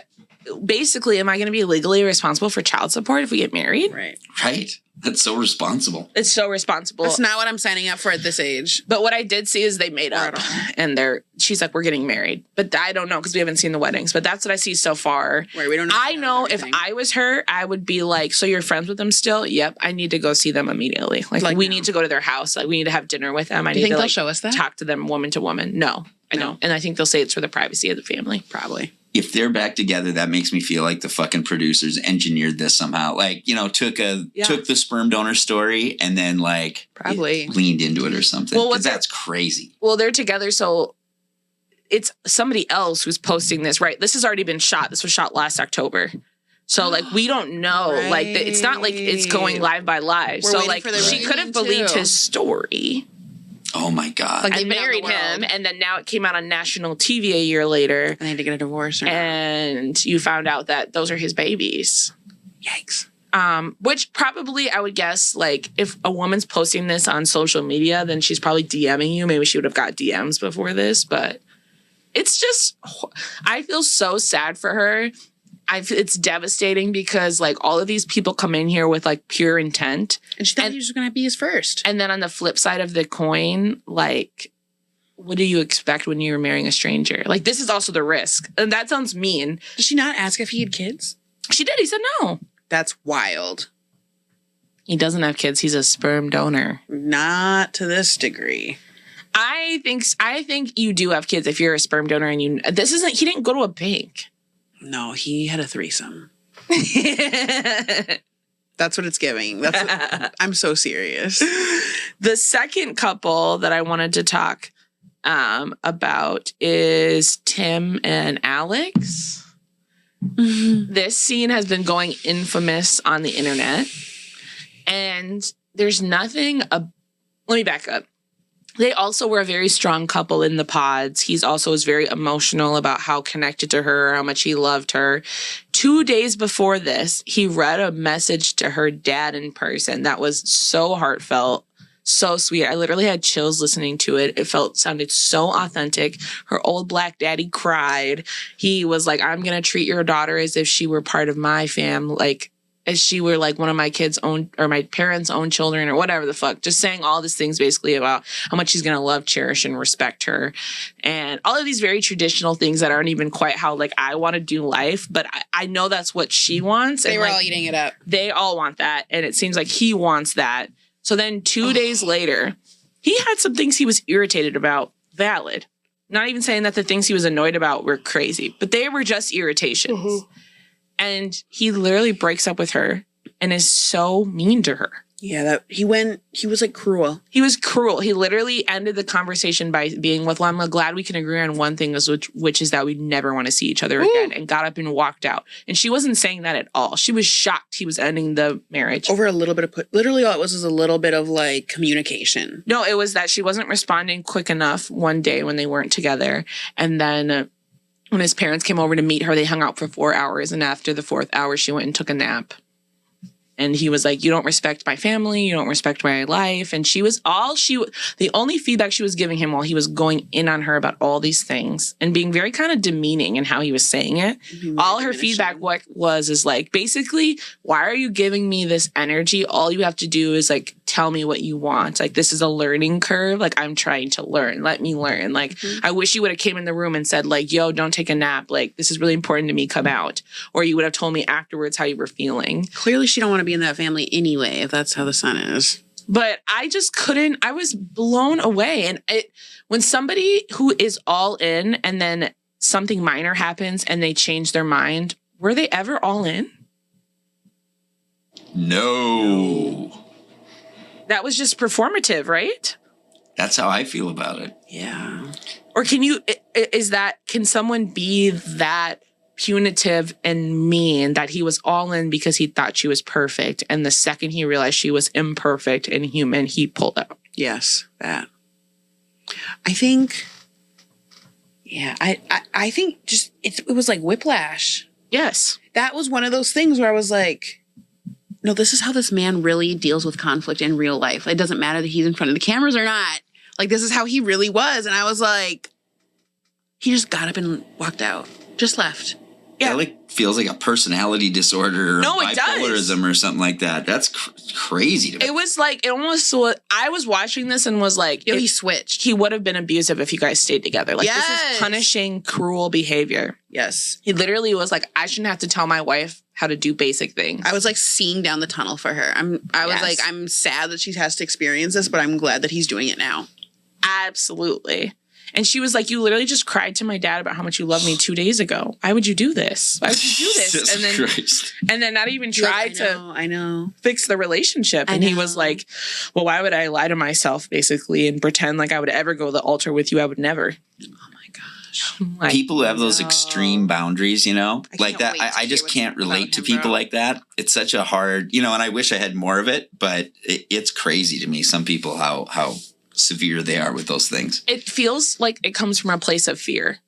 basically, am I going to be legally responsible for child support if we get married? Right. Right. That's so responsible. It's so responsible. That's not what I'm signing up for at this age. But what I did see is they made up, and she's like, we're getting married. But I don't know because we haven't seen the weddings. But that's what I see so far. Right, we don't know. I know if I was her, I would be like, so you're friends with them still? Yep. I need to go see them immediately. Like we need to go to their house. Like we need to have dinner with them. Do you think they'll show us that? Talk to them woman to woman. No, I don't. And I think they'll say it's for the privacy of the family. Probably. If they're back together, that makes me feel like the fucking producers engineered this somehow. Like, took the sperm donor story and then probably leaned into it or something. Well, that's crazy. Well, they're together, so it's somebody else who's posting this, right? This has already been shot. This was shot last October. So we don't know. Right. It's not like it's going live by live. We're so she could have believed his story. Oh my God. I married him, and then now it came out on national TV a year later. And they had to get a divorce. And you found out that those are his babies. Yikes. Which probably I would guess, if a woman's posting this on social media, then she's probably DMing you. Maybe she would have got DMs before this, but it's just, I feel so sad for her. It's devastating because all of these people come in here with pure intent. And she thought he was going to be his first. And then on the flip side of the coin, what do you expect when you're marrying a stranger? This is also the risk. And that sounds mean. Did she not ask if he had kids? She did. He said no. That's wild. He doesn't have kids. He's a sperm donor. Not to this degree. I think you do have kids if you're a sperm donor and he didn't go to a bank. No, he had a threesome. That's what it's giving. I'm so serious. The second couple that I wanted to talk about is Tim and Alex. This scene has been going infamous on the internet. And there's nothing... Let me back up. They also were a very strong couple in the pods. He's also was very emotional about how connected to her, how much he loved her. 2 days before this, he read a message to her dad in person that was so heartfelt, so sweet. I literally had chills listening to it. It sounded so authentic. Her old black daddy cried. He was like, I'm going to treat your daughter as if she were part of my family, as she were one of my kids' own or my parents' own children or whatever the fuck. Just saying all these things basically about how much he's going to love, cherish, and respect her. And all of these very traditional things that aren't even quite how I want to do life. But I know that's what she wants. They were all eating it up. They all want that. And it seems like he wants that. So then 2 days later, he had some things he was irritated about. Valid. Not even saying that the things he was annoyed about were crazy. But they were just irritations. Mm-hmm. And he literally breaks up with her and is so mean to her. Yeah, he was cruel. He was cruel. He literally ended the conversation by being with, well, I'm glad we can agree on one thing, which is that we never want to see each other again, and got up and walked out. And she wasn't saying that at all. She was shocked he was ending the marriage. Over a little bit of, literally all it was a little bit of communication. No, it was that she wasn't responding quick enough one day when they weren't together. And then when his parents came over to meet her, they hung out for 4 hours. And after the 4th hour, she went and took a nap. And he was like, you don't respect my family. You don't respect my life. And the only feedback she was giving him while he was going in on her about all these things and being very kind of demeaning in how he was saying it. All her feedback was basically, why are you giving me this energy? All you have to do is tell me what you want. This is a learning curve. I'm trying to learn. Let me learn. I wish you would have came in the room and said yo, don't take a nap. This is really important to me. Come out. Or you would have told me afterwards how you were feeling. Clearly she don't want to be in that family anyway, if that's how the son is. But I just couldn't. I was blown away. And when somebody who is all in and then something minor happens and they change their mind, were they ever all in? No. That was just performative, right? That's how I feel about it. Yeah. Or can someone be that punitive and mean that he was all in because he thought she was perfect, and the second he realized she was imperfect and human, he pulled out? Yes, that. I think, yeah, I think just it was like whiplash. Yes. That was one of those things where I was like, no, this is how this man really deals with conflict in real life. It doesn't matter that he's in front of the cameras or not. This is how he really was. And I was like, he just got up and walked out. Just left. Yeah. That like feels like a personality disorder or No, it bipolarism or something like that. That's crazy to me. It was like, it almost, I was watching this and was like, Yo, he switched. He would have been abusive if you guys stayed together. Like, this is punishing, cruel behavior. Yes. He literally was like, I shouldn't have to tell my wife how to do basic things. I was like seeing down the tunnel for her. I was like, I'm sad that she has to experience this, but I'm glad that he's doing it now. Absolutely. And she was like, you literally just cried to my dad about how much you love me 2 days ago. Why would you do this? Why would you do this? Jesus and then not even try to fix the relationship. And he was like, well, why would I lie to myself, basically, and pretend like I would ever go to the altar with you? I would never. Oh my gosh. Like, people who have those extreme boundaries, you know, like that. I just can't relate to people like that. It's such a hard, you know, and I wish I had more of it, but it's crazy to me. Some people, how severe they are with those things. It feels like it comes from a place of fear.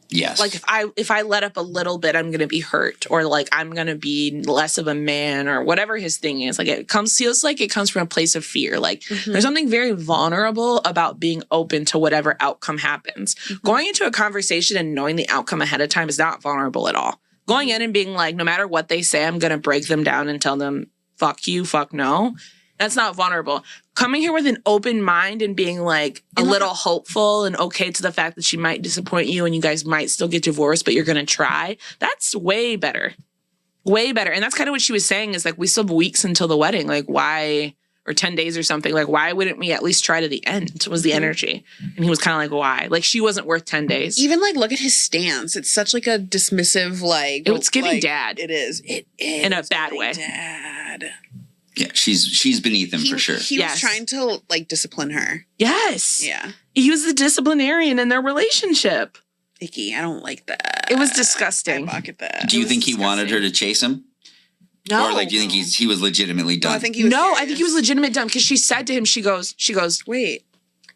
Yes. Like if I let up a little bit, I'm going to be hurt, or like I'm going to be less of a man, or whatever his thing is. Like feels like it comes from a place of fear. Like there's something very vulnerable about being open to whatever outcome happens. Going into a conversation and knowing the outcome ahead of time is not vulnerable at all. Going in and being like, no matter what they say, I'm going to break them down and tell them, fuck you, fuck no. That's not vulnerable. Coming here with an open mind and being like a little hopeful and okay to the fact that she might disappoint you and you guys might still get divorced, but you're going to try. That's way better. Way better. And that's kind of what she was saying is like, we still have weeks until the wedding. Like why, or 10 days or something. Like why wouldn't we at least try to the end was the energy. And he was kind of like, why? Like she wasn't worth 10 days. Even like, look at his stance. It's such like a dismissive, like. It's giving dad. It is. It is. In a bad way. Dad. Yeah, she's beneath him for sure. He was trying to like discipline her. Yes. Yeah. He was the disciplinarian in their relationship. Icky. I don't like that. It was disgusting. I balk at that. Do you think he wanted her to chase him? No. Or like, do you think he was legitimately done? No, I think he was. I think he was legitimate dumb because she said to him, she goes, wait.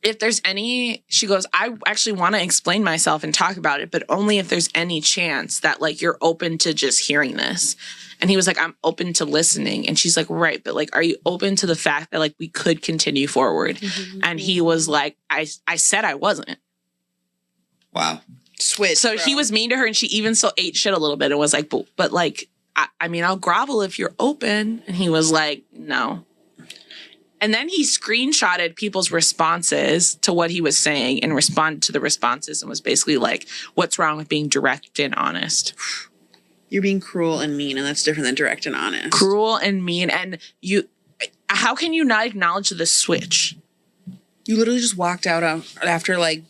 If there's any, she goes, I actually want to explain myself and talk about it, but only if there's any chance that like you're open to just hearing this. And he was like, I'm open to listening. And she's like, right, but like, are you open to the fact that like we could continue forward? And he was like, I said I wasn't. Wow. Switch. So he was mean to her, and she even still ate shit a little bit and was like, but like, I mean, I'll grovel if you're open. And he was like, no. And then he screenshotted people's responses to what he was saying and responded to the responses and was basically like, what's wrong with being direct and honest? You're being cruel and mean, and that's different than direct and honest. Cruel and mean. And how can you not acknowledge the switch? You literally just walked out after like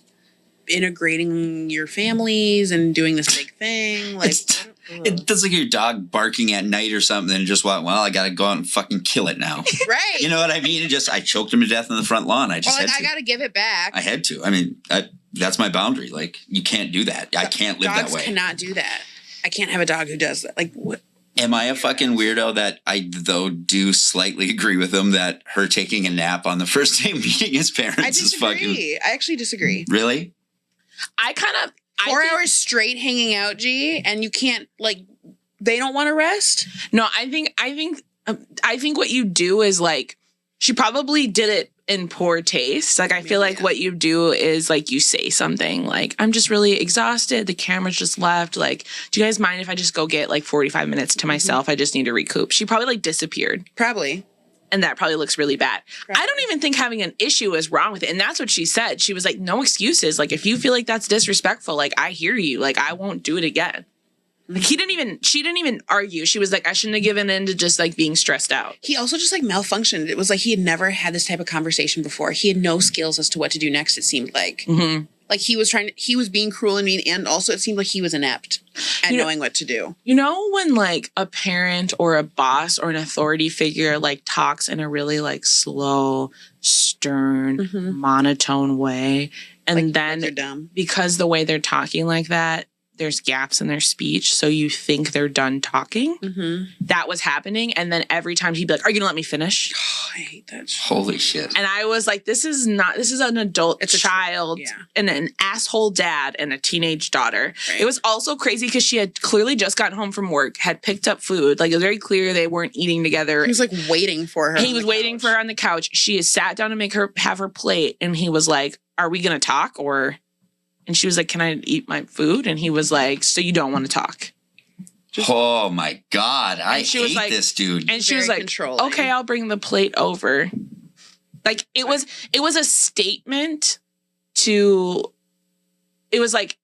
integrating your families and doing this big thing. Like it's like your dog barking at night or something and just went, well, I got to go out and fucking kill it now. Right. You know what I mean? And I choked him to death on the front lawn. I just had to. I got to give it back. I had to. I mean, that's my boundary. Like, you can't do that. I can't live that way. Dogs cannot do that. I can't have a dog who does that. Like, what? Am I a fucking weirdo that I, though, do slightly agree with him that her taking a nap on the first day meeting his parents is fucking... I actually disagree. Really? I kind of... 4 hours straight hanging out, G, and you can't, like, they don't want to rest? No, I think what you do is, like, she probably did it in poor taste. Like, I feel like what you do is, like, you say something like, I'm just really exhausted. The camera's just left. Like, do you guys mind if I just go get, like, 45 minutes to myself? I just need to recoup. She probably, like, disappeared. Probably. And that probably looks really bad. Probably. I don't even think having an issue is wrong with it. And that's what she said. She was like, no excuses. Like, if you feel like that's disrespectful, like, I hear you. Like, I won't do it again. Like, she didn't even argue. She was like, I shouldn't have given in to just like being stressed out. He also just like malfunctioned. It was like he had never had this type of conversation before. He had no skills as to what to do next, it seemed like. Mm-hmm. Like he was being cruel and mean, and also it seemed like he was inept at knowing what to do. You know when like a parent or a boss or an authority figure like talks in a really like slow, stern, monotone way, and like, then they're dumb. Because the way they're talking like that, there's gaps in their speech, so you think they're done talking. Mm-hmm. That was happening, and then every time he'd be like, "Are you gonna let me finish?" Oh, I hate that shit. Holy shit! And I was like, "This is an adult child and an asshole dad and a teenage daughter." Right. It was also crazy because she had clearly just gotten home from work, had picked up food. Like it was very clear they weren't eating together. He was like waiting for her. He was waiting for her on the couch. She has sat down to have her plate, and he was like, "Are we gonna talk or?" And she was like, can I eat my food? And he was like, so you don't want to talk? Oh my God. I she was hate this dude. And she Very was like, controlling. okay, I'll bring the plate over. Like it was a statement to, it was like,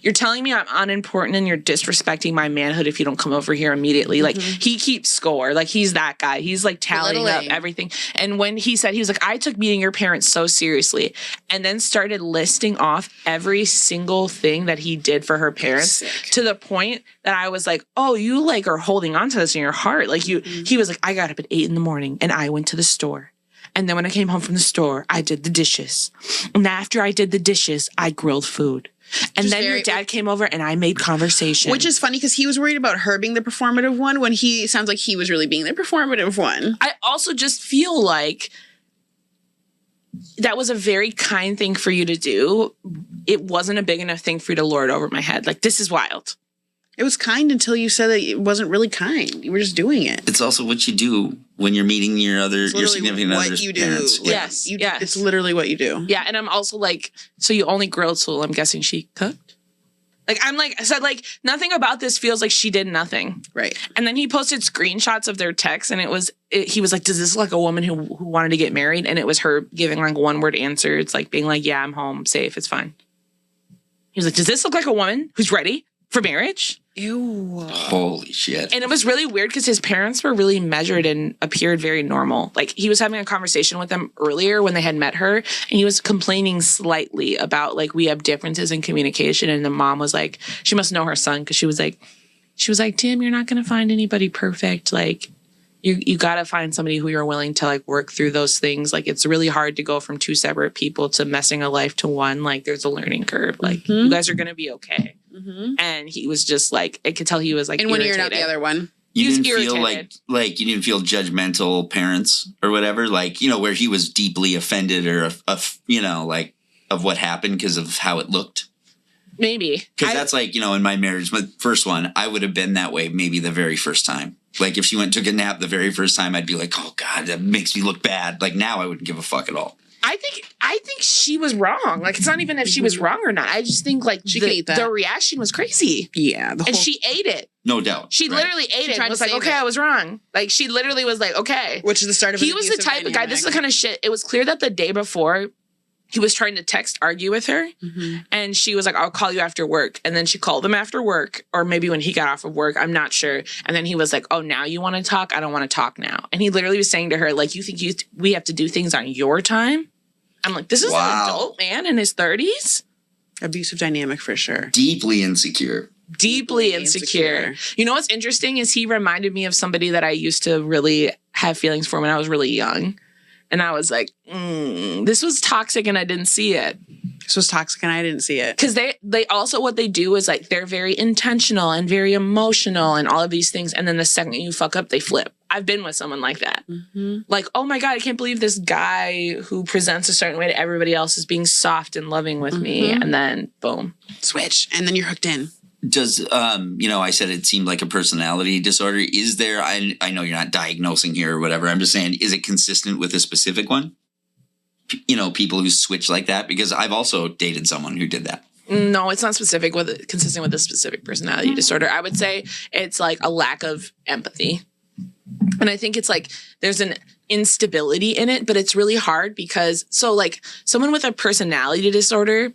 you're telling me I'm unimportant and you're disrespecting my manhood if you don't come over here immediately. Like he keeps score. Like he's that guy. He's like tallying up everything. And when he said, he was like, I took meeting your parents so seriously, and then started listing off every single thing that he did for her parents to the point that I was like, oh, you like are holding on to this in your heart. Like he was like, I got up at 8 a.m. and I went to the store. And then when I came home from the store, I did the dishes. And after I did the dishes, I grilled food. And then your dad came over and I made conversation. Which is funny because he was worried about her being the performative one when he sounds like he was really being the performative one. I also just feel like that was a very kind thing for you to do. It wasn't a big enough thing for you to lord over my head. Like, this is wild. It was kind until you said that it wasn't really kind. You were just doing it. It's also what you do when you're meeting your significant other's parents. Yes. It's literally what you do. Yeah, and I'm also like, so you only grilled, so I'm guessing she cooked? Like, I'm like, I said, like, nothing about this feels like she did nothing. Right. And then he posted screenshots of their texts, and he was like, does this look like a woman who wanted to get married? And it was her giving like one word answer. It's like being like, yeah, I'm home, safe, it's fine. He was like, does this look like a woman who's ready for marriage? Ew. Holy shit. And it was really weird because his parents were really measured and appeared very normal. Like, he was having a conversation with them earlier when they had met her, and he was complaining slightly about, like, we have differences in communication. And the mom was like, she must know her son, because she was like, Tim, you're not going to find anybody perfect. Like, you got to find somebody who you're willing to, like, work through those things. Like, it's really hard to go from two separate people to messing a life to one. Like, there's a learning curve. Like, you guys are going to be okay. And he was just like, I could tell he was like, and one ear, not the other one. You didn't feel like you didn't feel judgmental parents or whatever, like, you know, where he was deeply offended or you know, like, of what happened because of how it looked. Maybe. Because that's like, you know, in my marriage, my first one, I would have been that way maybe the very first time. Like, if she went and took a nap the very first time, I'd be like, oh God, that makes me look bad. Like, now I wouldn't give a fuck at all. I think she was wrong. Like, it's not even if she was wrong or not. I just think, like, she could eat that. The reaction was crazy. Yeah. And she ate it. No doubt. She literally ate it and was like, okay, I was wrong. Like, she literally was like, okay. Which is the start of He was the type of guy, this is the kind of shit. It was clear that the day before, he was trying to argue with her. And she was like, I'll call you after work. And then she called him after work, or maybe when he got off of work, I'm not sure. And then he was like, oh, now you want to talk? I don't want to talk now. And he literally was saying to her, like, you think we have to do things on your time? I'm like, this is an adult man in his 30s? Abusive dynamic for sure. Deeply insecure. Deeply insecure. You know what's interesting is he reminded me of somebody that I used to really have feelings for when I was really young. And I was like, this was toxic and I didn't see it. This was toxic and I didn't see it. Because they also, what they do is like, they're very intentional and very emotional and all of these things. And then the second you fuck up, they flip. I've been with someone like that. Like, oh my God, I can't believe this guy who presents a certain way to everybody else is being soft and loving with me. And then boom. Switch. And then you're hooked in. Does, you know, I said it seemed like a personality disorder. Is there, I know you're not diagnosing here or whatever. I'm just saying, is it consistent with a specific one? You know, people who switch like that? Because I've also dated someone who did that. No, it's not consistent with a specific personality disorder. I would say it's like a lack of empathy. And I think it's like there's an instability in it, but it's really hard because, so like someone with a personality disorder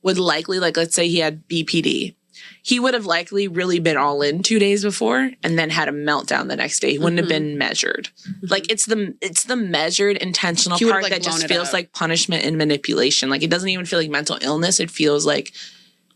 would likely, like, let's say he had BPD. He would have likely really been all in 2 days before and then had a meltdown the next day. He wouldn't have been measured. Like, it's the measured, intentional part like that just feels up. like punishment and manipulation. Like, it doesn't even feel like mental illness. It feels like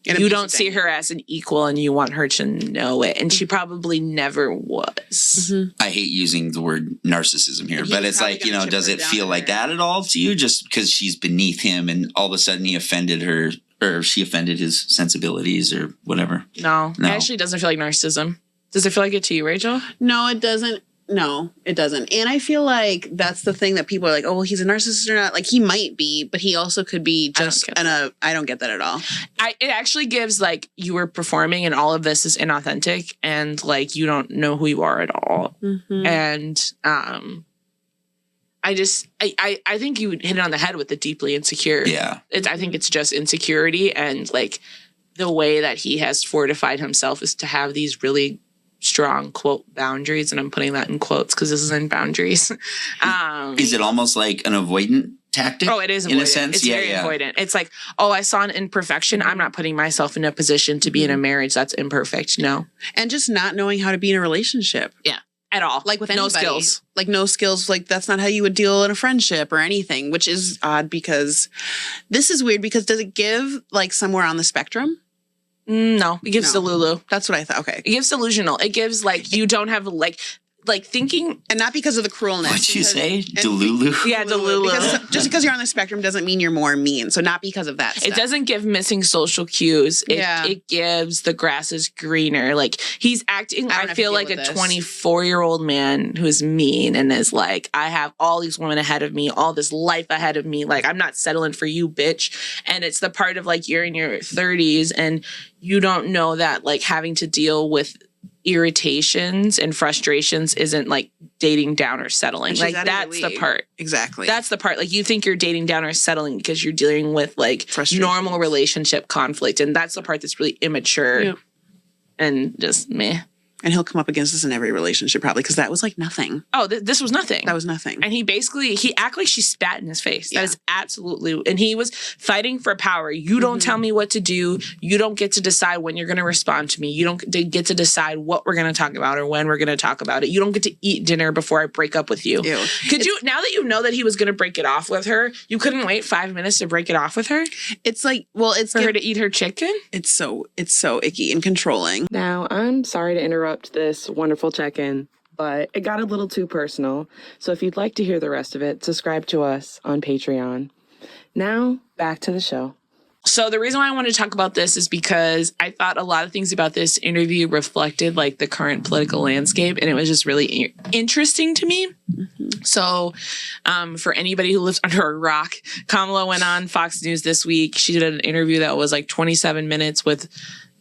you don't see her as an equal and you want her to know it. And she probably never was. I hate using the word narcissism here, but it's like, you know, does it feel like that at all to you? Just because she's beneath him and all of a sudden he offended her, or she offended his sensibilities or whatever? No. It actually doesn't feel like narcissism. Does it feel like it to you, Rachel? No, it doesn't. No, it doesn't. And I feel like that's the thing that people are like, oh, well, he's a narcissist or not. Like, he might be, but he also could be just I don't get that at all. It actually gives, like, you were performing and all of this is inauthentic and, like, you don't know who you are at all. And I think you hit it on the head with the deeply insecure. Yeah. I think it's just insecurity and, like, the way that he has fortified himself is to have these really strong, quote, boundaries. And I'm putting that in quotes because this isn't boundaries. Is it almost like an avoidant tactic? Oh, it is avoidant. In a sense? It's very avoidant. It's like, oh, I saw an imperfection. I'm not putting myself in a position to be in a marriage that's imperfect. No. And just not knowing how to be in a relationship. Yeah. At all. Like with no anybody. skills. Like no skills. Like that's not how you would deal in a friendship or anything, which is odd because this is weird because does it give like somewhere on the spectrum? No, it gives Delulu. That's what I thought. Okay. It gives delusional. It gives like you don't have like thinking. And not because of the cruelness. What'd you say? Delulu? Yeah, Delulu. Just because you're on the spectrum doesn't mean you're more mean. So not because of that stuff. It doesn't give missing social cues. It gives the grass is greener. Like he's acting, I feel like a 24-year-old man who's mean and is like, I have all these women ahead of me, all this life ahead of me. Like I'm not settling for you, bitch. And it's the part of like you're in your 30s and you don't know that like having to deal with irritations and frustrations isn't like dating down or settling. Like that's the part. Exactly. That's the part. Like you think you're dating down or settling because you're dealing with like normal relationship conflict. And that's the part that's really immature and just meh. And he'll come up against this in every relationship probably because that was like nothing. Oh, this was nothing. That was nothing. And he acted like she spat in his face. That is absolutely. And he was fighting for power. You don't tell me what to do. You don't get to decide when you're going to respond to me. You don't get to decide what we're going to talk about or when we're going to talk about it. You don't get to eat dinner before I break up with you. Could you, now that you know that he was going to break it off with her, you couldn't wait 5 minutes to break it off with her? It's like, well, it's for her to eat her chicken? It's so icky and controlling. Now, I'm sorry to interrupt this wonderful check-in, but it got a little too personal. So if you'd like to hear the rest of it, subscribe to us on Patreon. Now, back to the show. So the reason why I wanted to talk about this is because I thought a lot of things about this interview reflected like the current political landscape, and it was just really interesting to me. So for anybody who lives under a rock, Kamala went on Fox News this week. She did an interview that was like 27 minutes with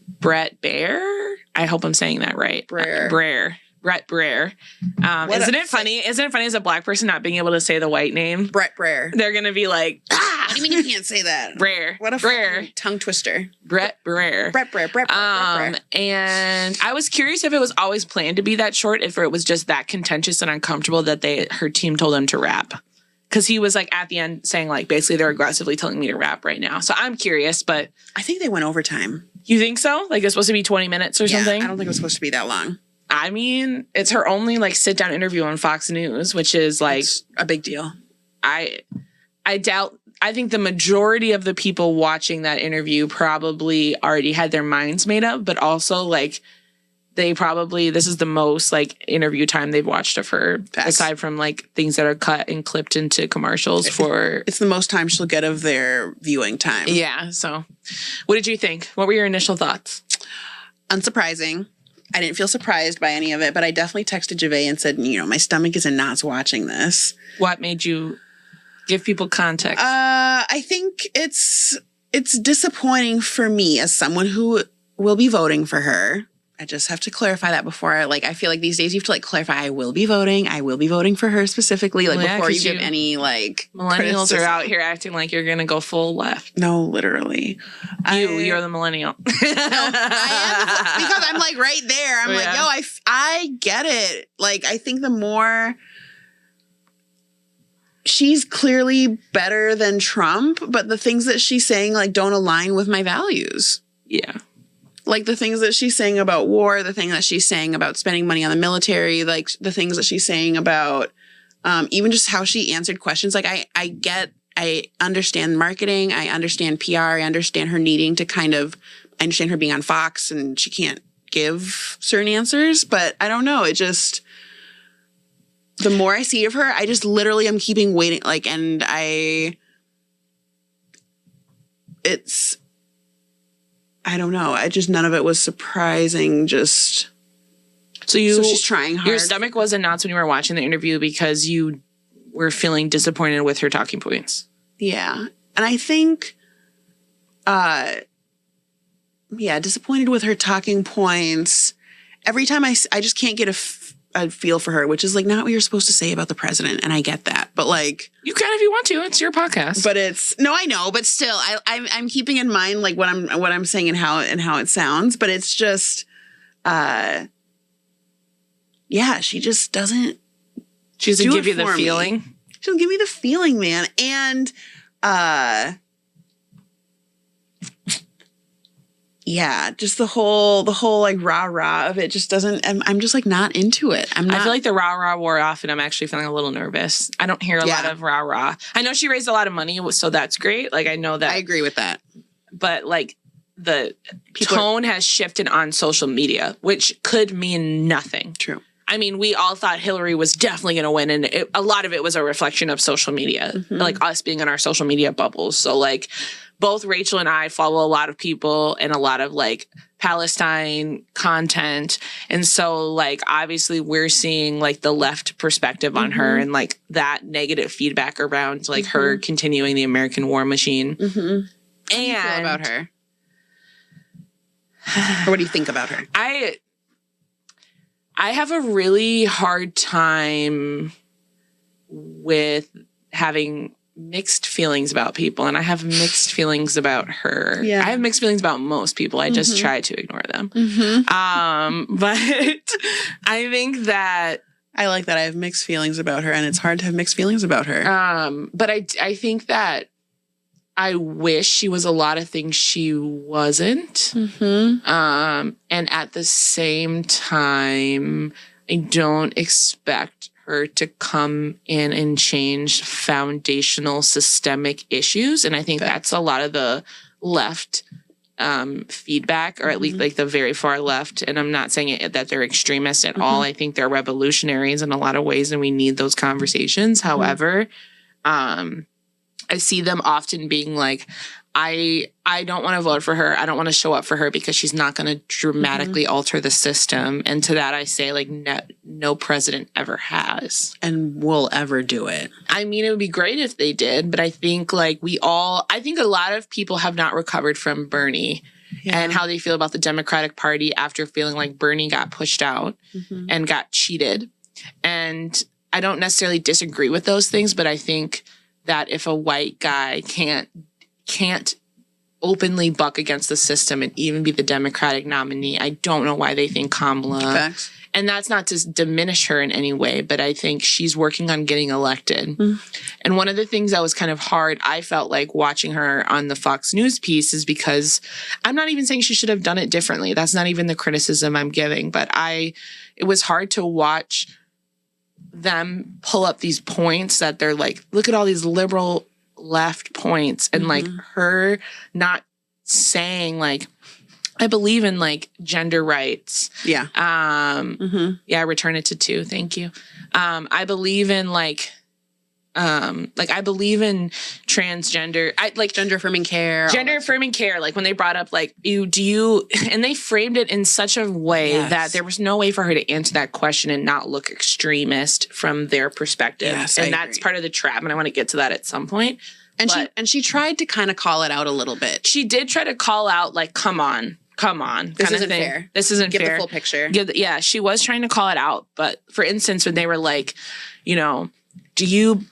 Brett Baier. I hope I'm saying that right. Brett Baier. Isn't it funny? Isn't it funny as a black person not being able to say the white name? Brett Baier. They're going to be like, what do you mean you can't say that? Baier. What a fucking tongue twister. Brett Baier. Brett Baier. And I was curious if it was always planned to be that short, if it was just that contentious and uncomfortable that her team told him to rap. Because he was like at the end saying like basically they're aggressively telling me to rap right now. So I'm curious, but I think they went overtime. You think so? Like it's supposed to be 20 minutes or something? I don't think it was supposed to be that long. I mean, it's her only like sit down interview on Fox News, which is like it's a big deal. I think the majority of the people watching that interview probably already had their minds made up, but also like this is the most like interview time they've watched of her. Facts. Aside from like things that are cut and clipped into commercials it's the most time she'll get of their viewing time. Yeah. So what did you think? What were your initial thoughts? Unsurprising. I didn't feel surprised by any of it, but I definitely texted Javae and said, my stomach is in knots watching this. What made you give people context? I think it's disappointing for me as someone who will be voting for her. I just have to clarify that before I feel like these days you have to like clarify I will be voting for her specifically before you give any like millennials criticism. are out here acting like you're gonna go full left. No, literally. You're the millennial. No, I am because I'm like right there. I'm I get it. Like I think the more she's clearly better than Trump, but the things that she's saying like don't align with my values. Yeah. Like the things that she's saying about war, the thing that she's saying about spending money on the military, like the things that she's saying about even just how she answered questions. Like I understand marketing. I understand PR. I understand her needing to I understand her being on Fox and she can't give certain answers, but I don't know. It just, the more I see of her, I just literally am keeping waiting. I don't know. None of it was surprising. So she's trying hard. Your stomach was in knots when you were watching the interview because you were feeling disappointed with her talking points. Yeah. And I think, disappointed with her talking points. Every time I just can't get a feel for her, which is like not what you're supposed to say about the president, and I get that, but like You can if you want to. It's your podcast. but it's no, I know, but still, I'm keeping in mind like what I'm saying and how it sounds, but it's just, yeah, she just doesn't. She doesn't give you the feeling. She doesn't give me the feeling, man, and yeah, just the whole like rah of it just doesn't. I'm just like not into it. I feel like the rah wore off, and I'm actually feeling a little nervous. I don't hear a lot of rah. I know she raised a lot of money, so that's great. Like I know that. I agree with that. But like the tone has shifted on social media, which could mean nothing. True. I mean, we all thought Hillary was definitely going to win, and a lot of it was a reflection of social media, like us being in our social media bubbles. So, like, both Rachel and I follow a lot of people and a lot of, like, Palestine content. And so, like, obviously we're seeing, like, the left perspective on her and, like, that negative feedback around, like, her continuing the American war machine. How do you feel about her? Or what do you think about her? I have a really hard time with having mixed feelings about people, and I have mixed feelings about her. Yeah. I have mixed feelings about most people. I just try to ignore them. But I think that I like that I have mixed feelings about her, and it's hard to have mixed feelings about her. But I think that I wish she was a lot of things she wasn't. And at the same time, I don't expect her to come in and change foundational systemic issues. And I think that's a lot of the left feedback, or at least like the very far left. And I'm not saying that they're extremists at all. I think they're revolutionaries in a lot of ways, and we need those conversations. However, I see them often being like, I don't want to vote for her. I don't want to show up for her because she's not going to dramatically alter the system. And to that I say, like, no president ever has. And will ever do it. I mean, it would be great if they did, but I think like I think a lot of people have not recovered from Bernie and how they feel about the Democratic Party after feeling like Bernie got pushed out and got cheated. And I don't necessarily disagree with those things, but I think that if a white guy can't openly buck against the system and even be the Democratic nominee, I don't know why they think Kamala. Facts. And that's not to diminish her in any way, but I think she's working on getting elected. And one of the things that was kind of hard, I felt like watching her on the Fox News piece, is because I'm not even saying she should have done it differently. That's not even the criticism I'm giving, but it was hard to watch them pull up these points that they're like, look at all these liberal left points, and like her not saying like, I believe in like gender rights. Yeah. Yeah, return it to 2. Thank you. I believe in I believe in transgender. I like gender affirming care. Gender affirming care. Like when they brought up like and they framed it in such a way that there was no way for her to answer that question and not look extremist from their perspective. Yes, and that's part of the trap. And I want to get to that at some point. And she tried to kind of call it out a little bit. She did try to call out like, come on. This isn't fair. This isn't fair. Give the full picture. Yeah, she was trying to call it out. But for instance, when they were like, you know,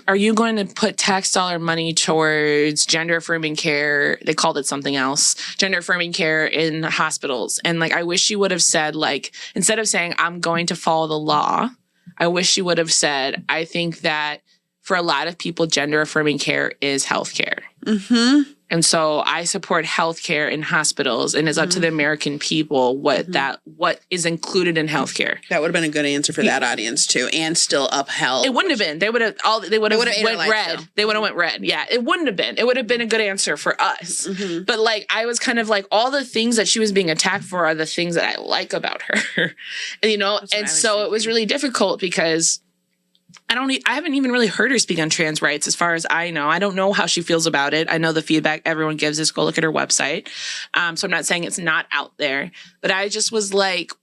are you going to put tax dollar money towards gender affirming care? They called it something else. Gender affirming care in hospitals. And like, I wish she would have said, like, instead of saying, I'm going to follow the law, I wish she would have said, I think that for a lot of people, gender affirming care is healthcare. And so I support healthcare in hospitals, and it's up to the American people what is included in healthcare. That would have been a good answer for that audience too, and still upheld. It wouldn't have been. They would have went red. They would have went red. Yeah, it wouldn't have been. It would have been a good answer for us. But like, I was kind of like, all the things that she was being attacked for are the things that I like about her, and, you know. And so it was really difficult because I haven't even really heard her speak on trans rights as far as I know. I don't know how she feels about it. I know the feedback everyone gives is go look at her website. So I'm not saying it's not out there, but I just was like,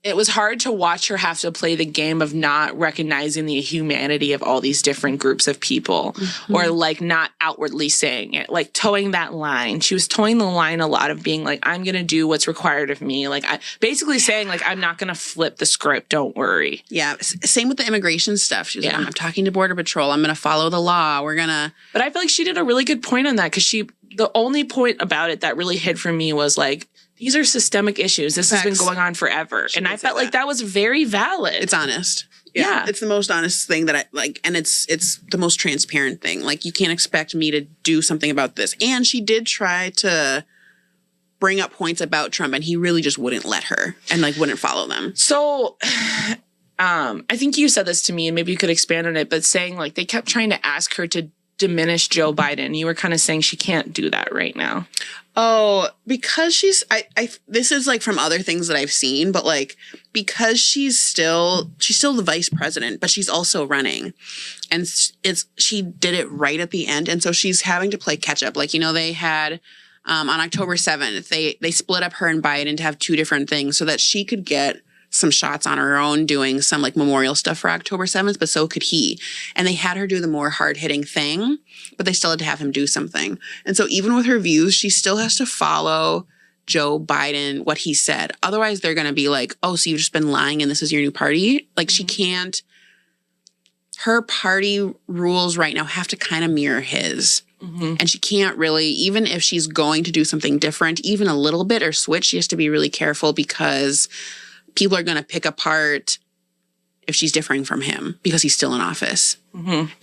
it was hard to watch her have to play the game of not recognizing the humanity of all these different groups of people or like not outwardly saying it, like towing that line. She was towing the line a lot of being like, I'm going to do what's required of me. Like basically saying like, I'm not going to flip the script. Don't worry. Yeah. Same with the immigration stuff. She's like, I'm talking to Border Patrol. I'm going to follow the law. We're going to. But I feel like she did a really good point on that because the only point about it that really hit for me was like, these are systemic issues. This has been going on forever. And I felt like that was very valid. It's honest. Yeah. It's the most honest thing that I like. And it's the most transparent thing. Like, you can't expect me to do something about this. And she did try to bring up points about Trump and he really just wouldn't let her and like wouldn't follow them. So I think you said this to me and maybe you could expand on it, but saying like they kept trying to ask her to diminish Joe Biden. You were kind of saying she can't do that right now. Oh, because she's this is like from other things that I've seen, but like because she's still the vice president, but she's also running, and she did it right at the end, and so she's having to play catch up. Like, you know, they had on October 7th, they split up her and Biden to have two different things so that she could get some shots on her own doing some like memorial stuff for October 7th, but so could he. And they had her do the more hard-hitting thing, but they still had to have him do something. And so even with her views, she still has to follow Joe Biden, what he said. Otherwise, they're going to be like, oh, so you've just been lying and this is your new party? Like, she can't. Her party rules right now have to kind of mirror his. And she can't really, even if she's going to do something different, even a little bit or switch, she has to be really careful because people are going to pick apart if she's differing from him because he's still in office.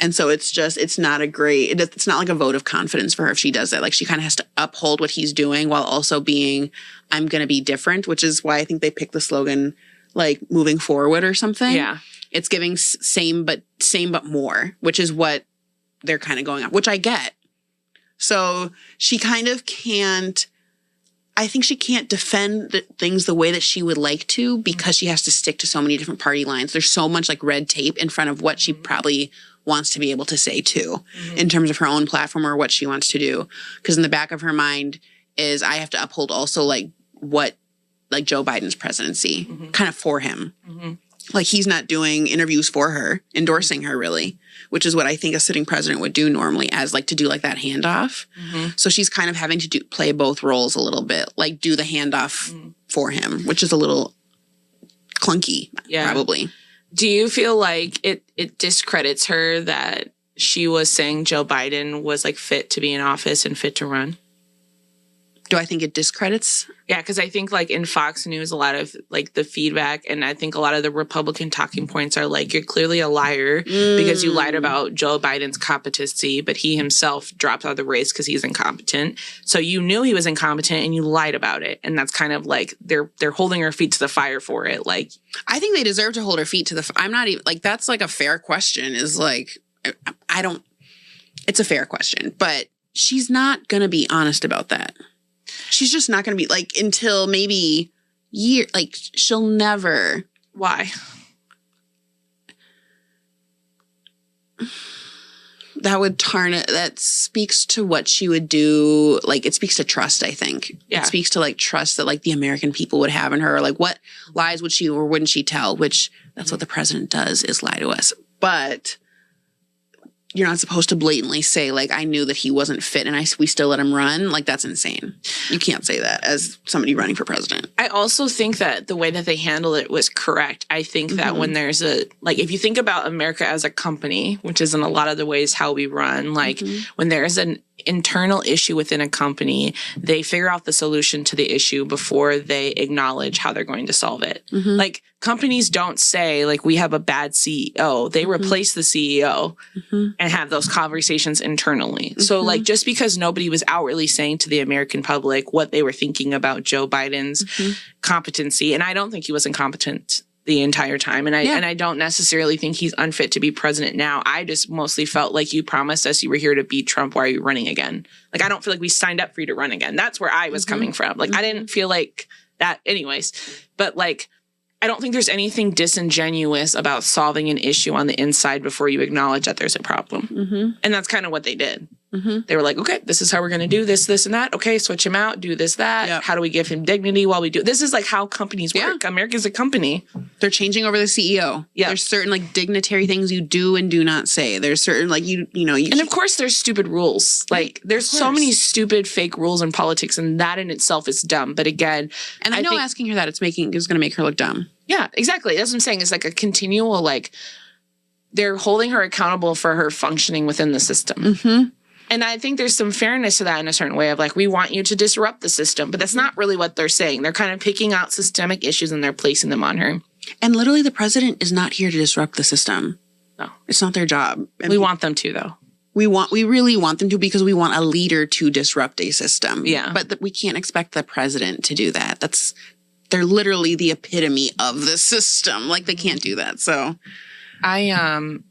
And so it's not it's not like a vote of confidence for her if she does that. Like, she kind of has to uphold what he's doing while also being, I'm going to be different, which is why I think they picked the slogan like moving forward or something. Yeah. It's giving same but more, which is what they're kind of going on, which I get. So she kind of can't, I think she can't defend things the way that she would like to because she has to stick to so many different party lines. There's so much like red tape in front of what she probably wants to be able to say too, in terms of her own platform or what she wants to do. Because in the back of her mind is I have to uphold also like what like Joe Biden's presidency kind of for him. Like, he's not doing interviews for her, endorsing her really, which is what I think a sitting president would do normally, as like to do like that handoff. So she's kind of having to play both roles a little bit, like do the handoff for him, which is a little clunky, probably. Do you feel like it discredits her that she was saying Joe Biden was like fit to be in office and fit to run? Do I think it discredits? Yeah, because I think like in Fox News, a lot of like the feedback and I think a lot of the Republican talking points are like, you're clearly a liar because you lied about Joe Biden's competency, but he himself dropped out of the race because he's incompetent. So you knew he was incompetent and you lied about it. And that's kind of like they're holding her feet to the fire for it. Like, I think they deserve to hold her feet to the I'm not even like, that's like a fair question is like, it's a fair question, but she's not going to be honest about that. She's just not going to be like until maybe she'll never. Why? That would tarnish. That speaks to what she would do. Like, it speaks to trust, I think. Yeah. It speaks to like trust that like the American people would have in her. Like, what lies would she or wouldn't she tell? Which that's what the president does, is lie to us. But you're not supposed to blatantly say, like, I knew that he wasn't fit and we still let him run. Like, that's insane. You can't say that as somebody running for president. I also think that the way that they handled it was correct. I think that when there's if you think about America as a company, which is in a lot of the ways how we run, like when there's an internal issue within a company, they figure out the solution to the issue before they acknowledge how they're going to solve it. Like, companies don't say, like, we have a bad CEO. They replace the CEO and have those conversations internally. So, like, just because nobody was outwardly saying to the American public what they were thinking about Joe Biden's competency, and I don't think he was incompetent the entire time. And I don't necessarily think he's unfit to be president now. I just mostly felt like you promised us you were here to beat Trump. Why are you running again? Like, I don't feel like we signed up for you to run again. That's where I was coming from. Like, I didn't feel like that anyways. But, like, I don't think there's anything disingenuous about solving an issue on the inside before you acknowledge that there's a problem. And that's kind of what they did. They were like, okay, this is how we're going to do this, this, and that. Okay, switch him out, do this, that. Yep. How do we give him dignity while we do? This is like how companies work. America's a company. They're changing over the CEO. Yeah. There's certain like dignitary things you do and do not say. There's certain like you And of course there's stupid rules. Like there's so many stupid fake rules in politics, and that in itself is dumb. But again, and I know asking her that is going to make her look dumb. Yeah, exactly. That's what I'm saying. It's like a continual like they're holding her accountable for her functioning within the system. And I think there's some fairness to that in a certain way of like, we want you to disrupt the system, but that's not really what they're saying. They're kind of picking out systemic issues and they're placing them on her. And literally the president is not here to disrupt the system. No. It's not their job. We want them to, though. We really want them to because we want a leader to disrupt a system. Yeah. But we can't expect the president to do that. They're literally the epitome of the system. Like they can't do that. So another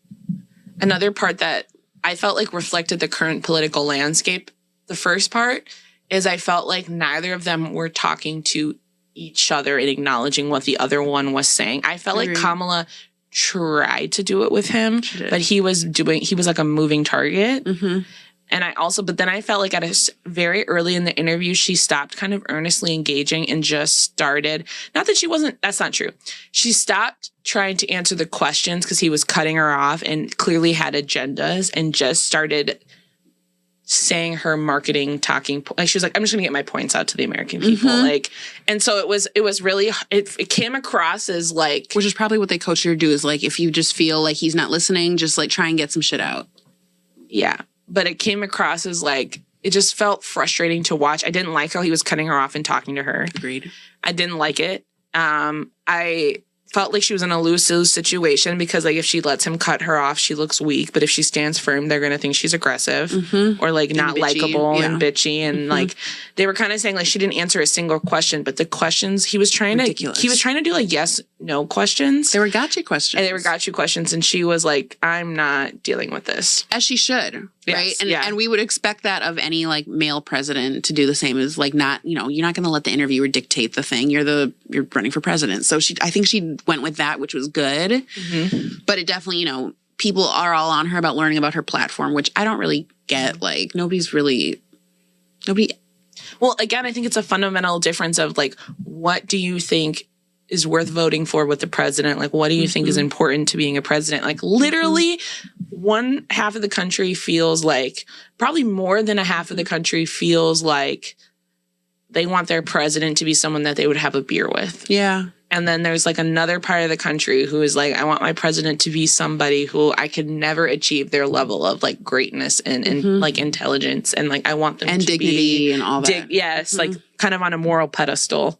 part that I felt like reflected the current political landscape. The first part is I felt like neither of them were talking to each other and acknowledging what the other one was saying. I felt like Kamala tried to do it with him, but he was like a moving target. And but then I felt like very early in the interview, she stopped kind of earnestly engaging and just started, not that she wasn't, that's not true. She stopped trying to answer the questions because he was cutting her off and clearly had agendas and just started saying her marketing talking. Like she was like, I'm just going to get my points out to the American people. Like, and so it was really, it came across as like. Which is probably what they coach her to do is like, if you just feel like he's not listening, just like try and get some shit out. Yeah. But it came across as like, it just felt frustrating to watch. I didn't like how he was cutting her off and talking to her. Agreed. I didn't like it. I felt like she was in a lose-lose situation because like if she lets him cut her off, she looks weak. But if she stands firm, they're going to think she's aggressive or like not likable and bitchy. And like they were kind of saying like she didn't answer a single question, but the questions he was trying to do like yes, no questions. They were gotcha questions. And they were gotcha questions. And she was like, I'm not dealing with this. As she should. Right. Yes, and we would expect that of any like male president to do the same as like not, you're not going to let the interviewer dictate the thing. You're running for president. So I think she went with that, which was good. But it definitely, people are all on her about learning about her platform, which I don't really get. Like nobody. Well, again, I think it's a fundamental difference of like, what do you think is worth voting for with the president? Like, what do you think is important to being a president? Like, literally, one half of the country feels like, probably more than a half of the country feels like they want their president to be someone that they would have a beer with. Yeah. And then there's like another part of the country who is like, I want my president to be somebody who I could never achieve their level of like greatness and like intelligence. And like, I want them and to dignity be and all that. Yes. Like kind of on a moral pedestal.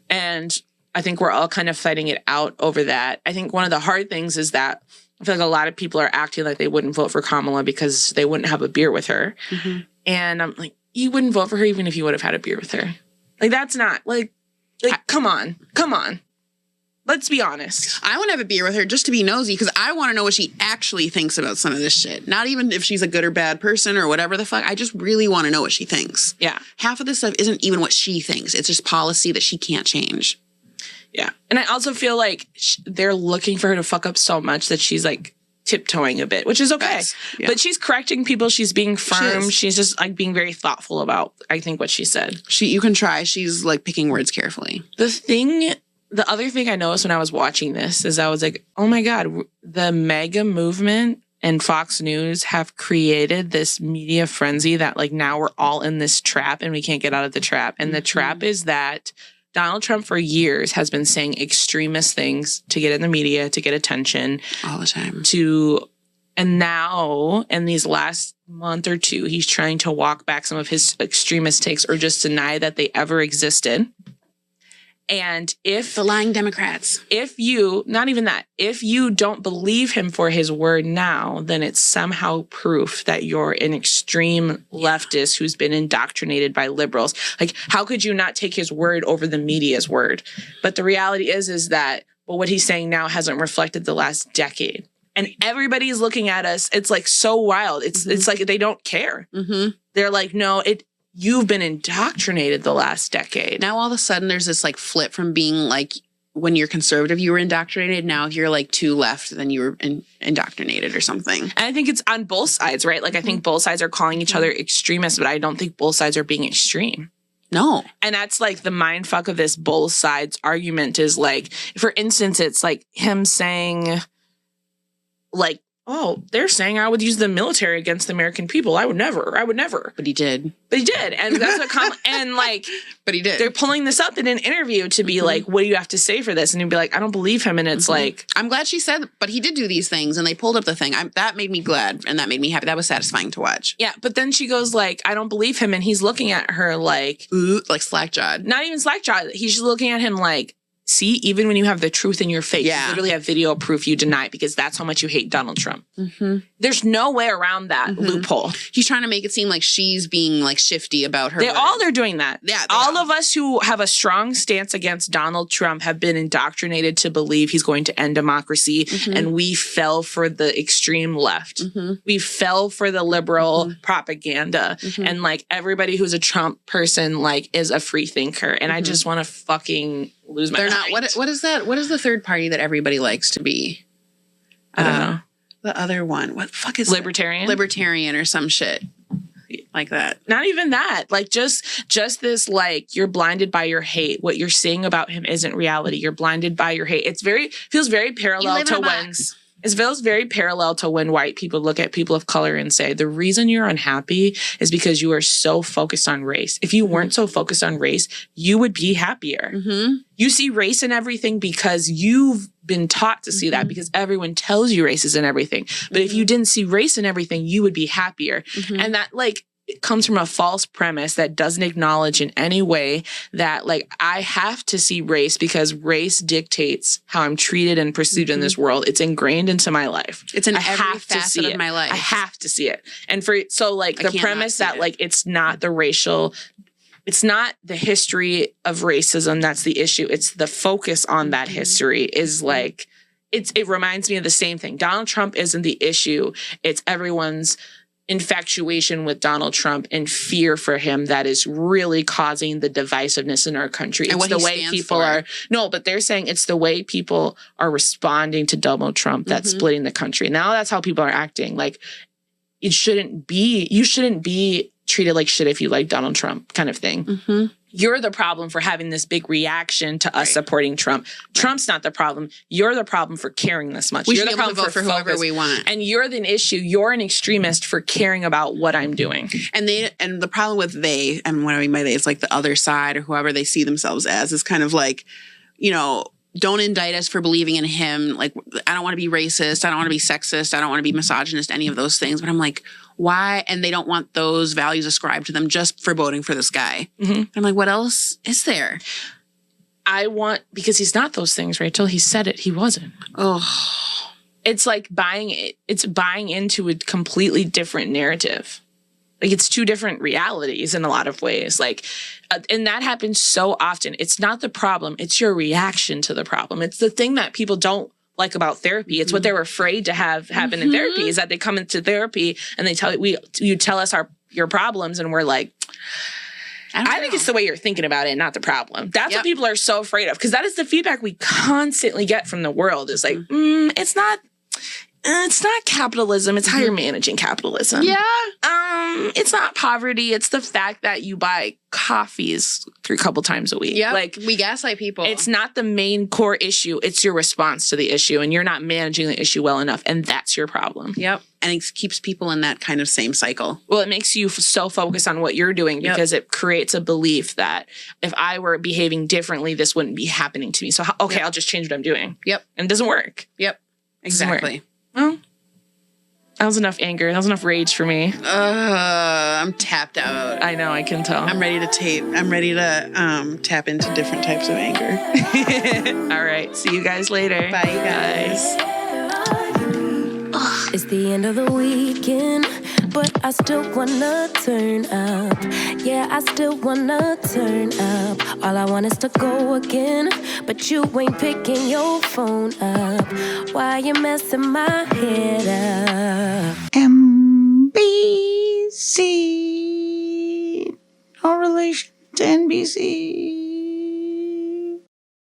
And I think we're all kind of fighting it out over that. I think one of the hard things is that I feel like a lot of people are acting like they wouldn't vote for Kamala because they wouldn't have a beer with her. And I'm like, you wouldn't vote for her even if you would have had a beer with her. Like, that's not, like come on. Let's be honest. I want to have a beer with her just to be nosy because I want to know what she actually thinks about some of this shit. Not even if she's a good or bad person or whatever the fuck. I just really want to know what she thinks. Yeah. Half of this stuff isn't even what she thinks. It's just policy that she can't change. Yeah. And I also feel like they're looking for her to fuck up so much that she's like tiptoeing a bit, which is okay. Yeah. But she's correcting people. She's being firm. She's just like being very thoughtful about, I think, what she said. You can try. She's like picking words carefully. The other thing I noticed when I was watching this is I was like, oh my God, the MAGA movement and Fox News have created this media frenzy that like now we're all in this trap and we can't get out of the trap. And the trap is that Donald Trump for years has been saying extremist things to get in the media, to get attention. All the time. And now, in these last month or two, he's trying to walk back some of his extremist takes or just deny that they ever existed. And if the lying Democrats, if you don't believe him for his word now, then it's somehow proof that you're an extreme leftist who's been indoctrinated by liberals. Like, how could you not take his word over the media's word? But the reality is that, well, what he's saying now hasn't reflected the last decade. And everybody's looking at us. It's like so wild. It's like they don't care. They're like, no, you've been indoctrinated the last decade. Now all of a sudden there's this like flip from being like when you're conservative, you were indoctrinated. Now, if you're like too left, then you were indoctrinated or something. And I think it's on both sides, right? Like, I think both sides are calling each other extremists, but I don't think both sides are being extreme. No. And that's like the mind fuck of this both sides argument is like, for instance, it's like him saying, like, oh, they're saying I would use the military against the American people. I would never. But he did. And that's what and like, but he did. They're pulling this up in an interview to be like, what do you have to say for this? And he'd be like, I don't believe him. And it's like, I'm glad she said, but he did do these things and they pulled up the thing. That made me glad and that made me happy. That was satisfying to watch. yeah. But then she goes like, I don't believe him. And he's looking at her like, ooh, like slack-jawed. Not even slack-jawed. He's just looking at him like, see, even when you have the truth in your face, you literally have video proof you deny it because that's how much you hate Donald Trump. There's no way around that loophole. He's trying to make it seem like she's being like shifty about her. They're doing that. Yeah, all of us who have a strong stance against Donald Trump have been indoctrinated to believe he's going to end democracy, and we fell for the extreme left. We fell for the liberal propaganda, and like everybody who's a Trump person like is a free thinker, and I just want to fucking lose my mind. They're not. What is that? What is the third party that everybody likes to be? I don't know. The other one. What the fuck is Libertarian? Libertarian or some shit like that. Not even that. Like just this like you're blinded by your hate. What you're seeing about him isn't reality. You're blinded by your hate. Feels very parallel to when it feels very parallel to when white people look at people of color and say, the reason you're unhappy is because you are so focused on race. If you weren't so focused on race, you would be happier. You see race in everything because you've been taught to see that because everyone tells you race is in everything. But if you didn't see race in everything, you would be happier. And that like, it comes from a false premise that doesn't acknowledge in any way that like I have to see race because race dictates how I'm treated and perceived in this world. It's ingrained into my life. It's in every facet of my life. I have to see it. And so like the premise that like it's not the history of racism that's the issue. It's the focus on that history is like it reminds me of the same thing. Donald Trump isn't the issue. It's everyone's infatuation with Donald Trump and fear for him that is really causing the divisiveness in our country. And it's the way people but they're saying it's the way people are responding to Donald Trump that's splitting the country. Now that's how people are acting. Like you shouldn't be treated like shit if you like Donald Trump kind of thing. You're the problem for having this big reaction to us supporting Trump. Trump's not the problem. You're the problem for caring this much. We You're should the be able problem to vote for whoever we want. And you're the issue. You're an extremist for caring about what I'm doing. And the problem with they, and what I mean by they, it's like the other side or whoever they see themselves as is kind of like, you know, don't indict us for believing in him. Like, I don't want to be racist. I don't want to be sexist. I don't want to be misogynist, any of those things. But I'm like, why? And they don't want those values ascribed to them just for voting for this guy. I'm like, what else is there? Because he's not those things, Rachel. He said it. He wasn't. Oh. It's like it's buying into a completely different narrative. Like it's two different realities in a lot of ways. Like, and that happens so often. It's not the problem. It's your reaction to the problem. It's the thing that people don't like about therapy. It's what they're afraid to have happen in therapy is that they come into therapy and they you tell us your problems and we're like, I think it's the way you're thinking about it, not the problem. That's what people are so afraid of because that is the feedback we constantly get from the world is like, it's not capitalism. It's how you're managing capitalism. Yeah. It's not poverty. It's the fact that you buy coffees a couple times a week. Yeah. Like we gaslight people. It's not the main core issue. It's your response to the issue and you're not managing the issue well enough. And that's your problem. Yep. And it keeps people in that kind of same cycle. Well, it makes you so focused on what you're doing because it creates a belief that if I were behaving differently, this wouldn't be happening to me. So, I'll just change what I'm doing. Yep. And it doesn't work. Yep. Exactly. Well, that was enough anger. That was enough rage for me. I'm tapped out. I know, I can tell. I'm ready to tap into different types of anger. All right. See you guys later. Bye, you guys. It's the end of the weekend, but I still wanna turn up. Yeah, I still wanna turn up. All I want is to go again, but you ain't picking your phone up. Why you messing my head up? MBC, no relation to NBC.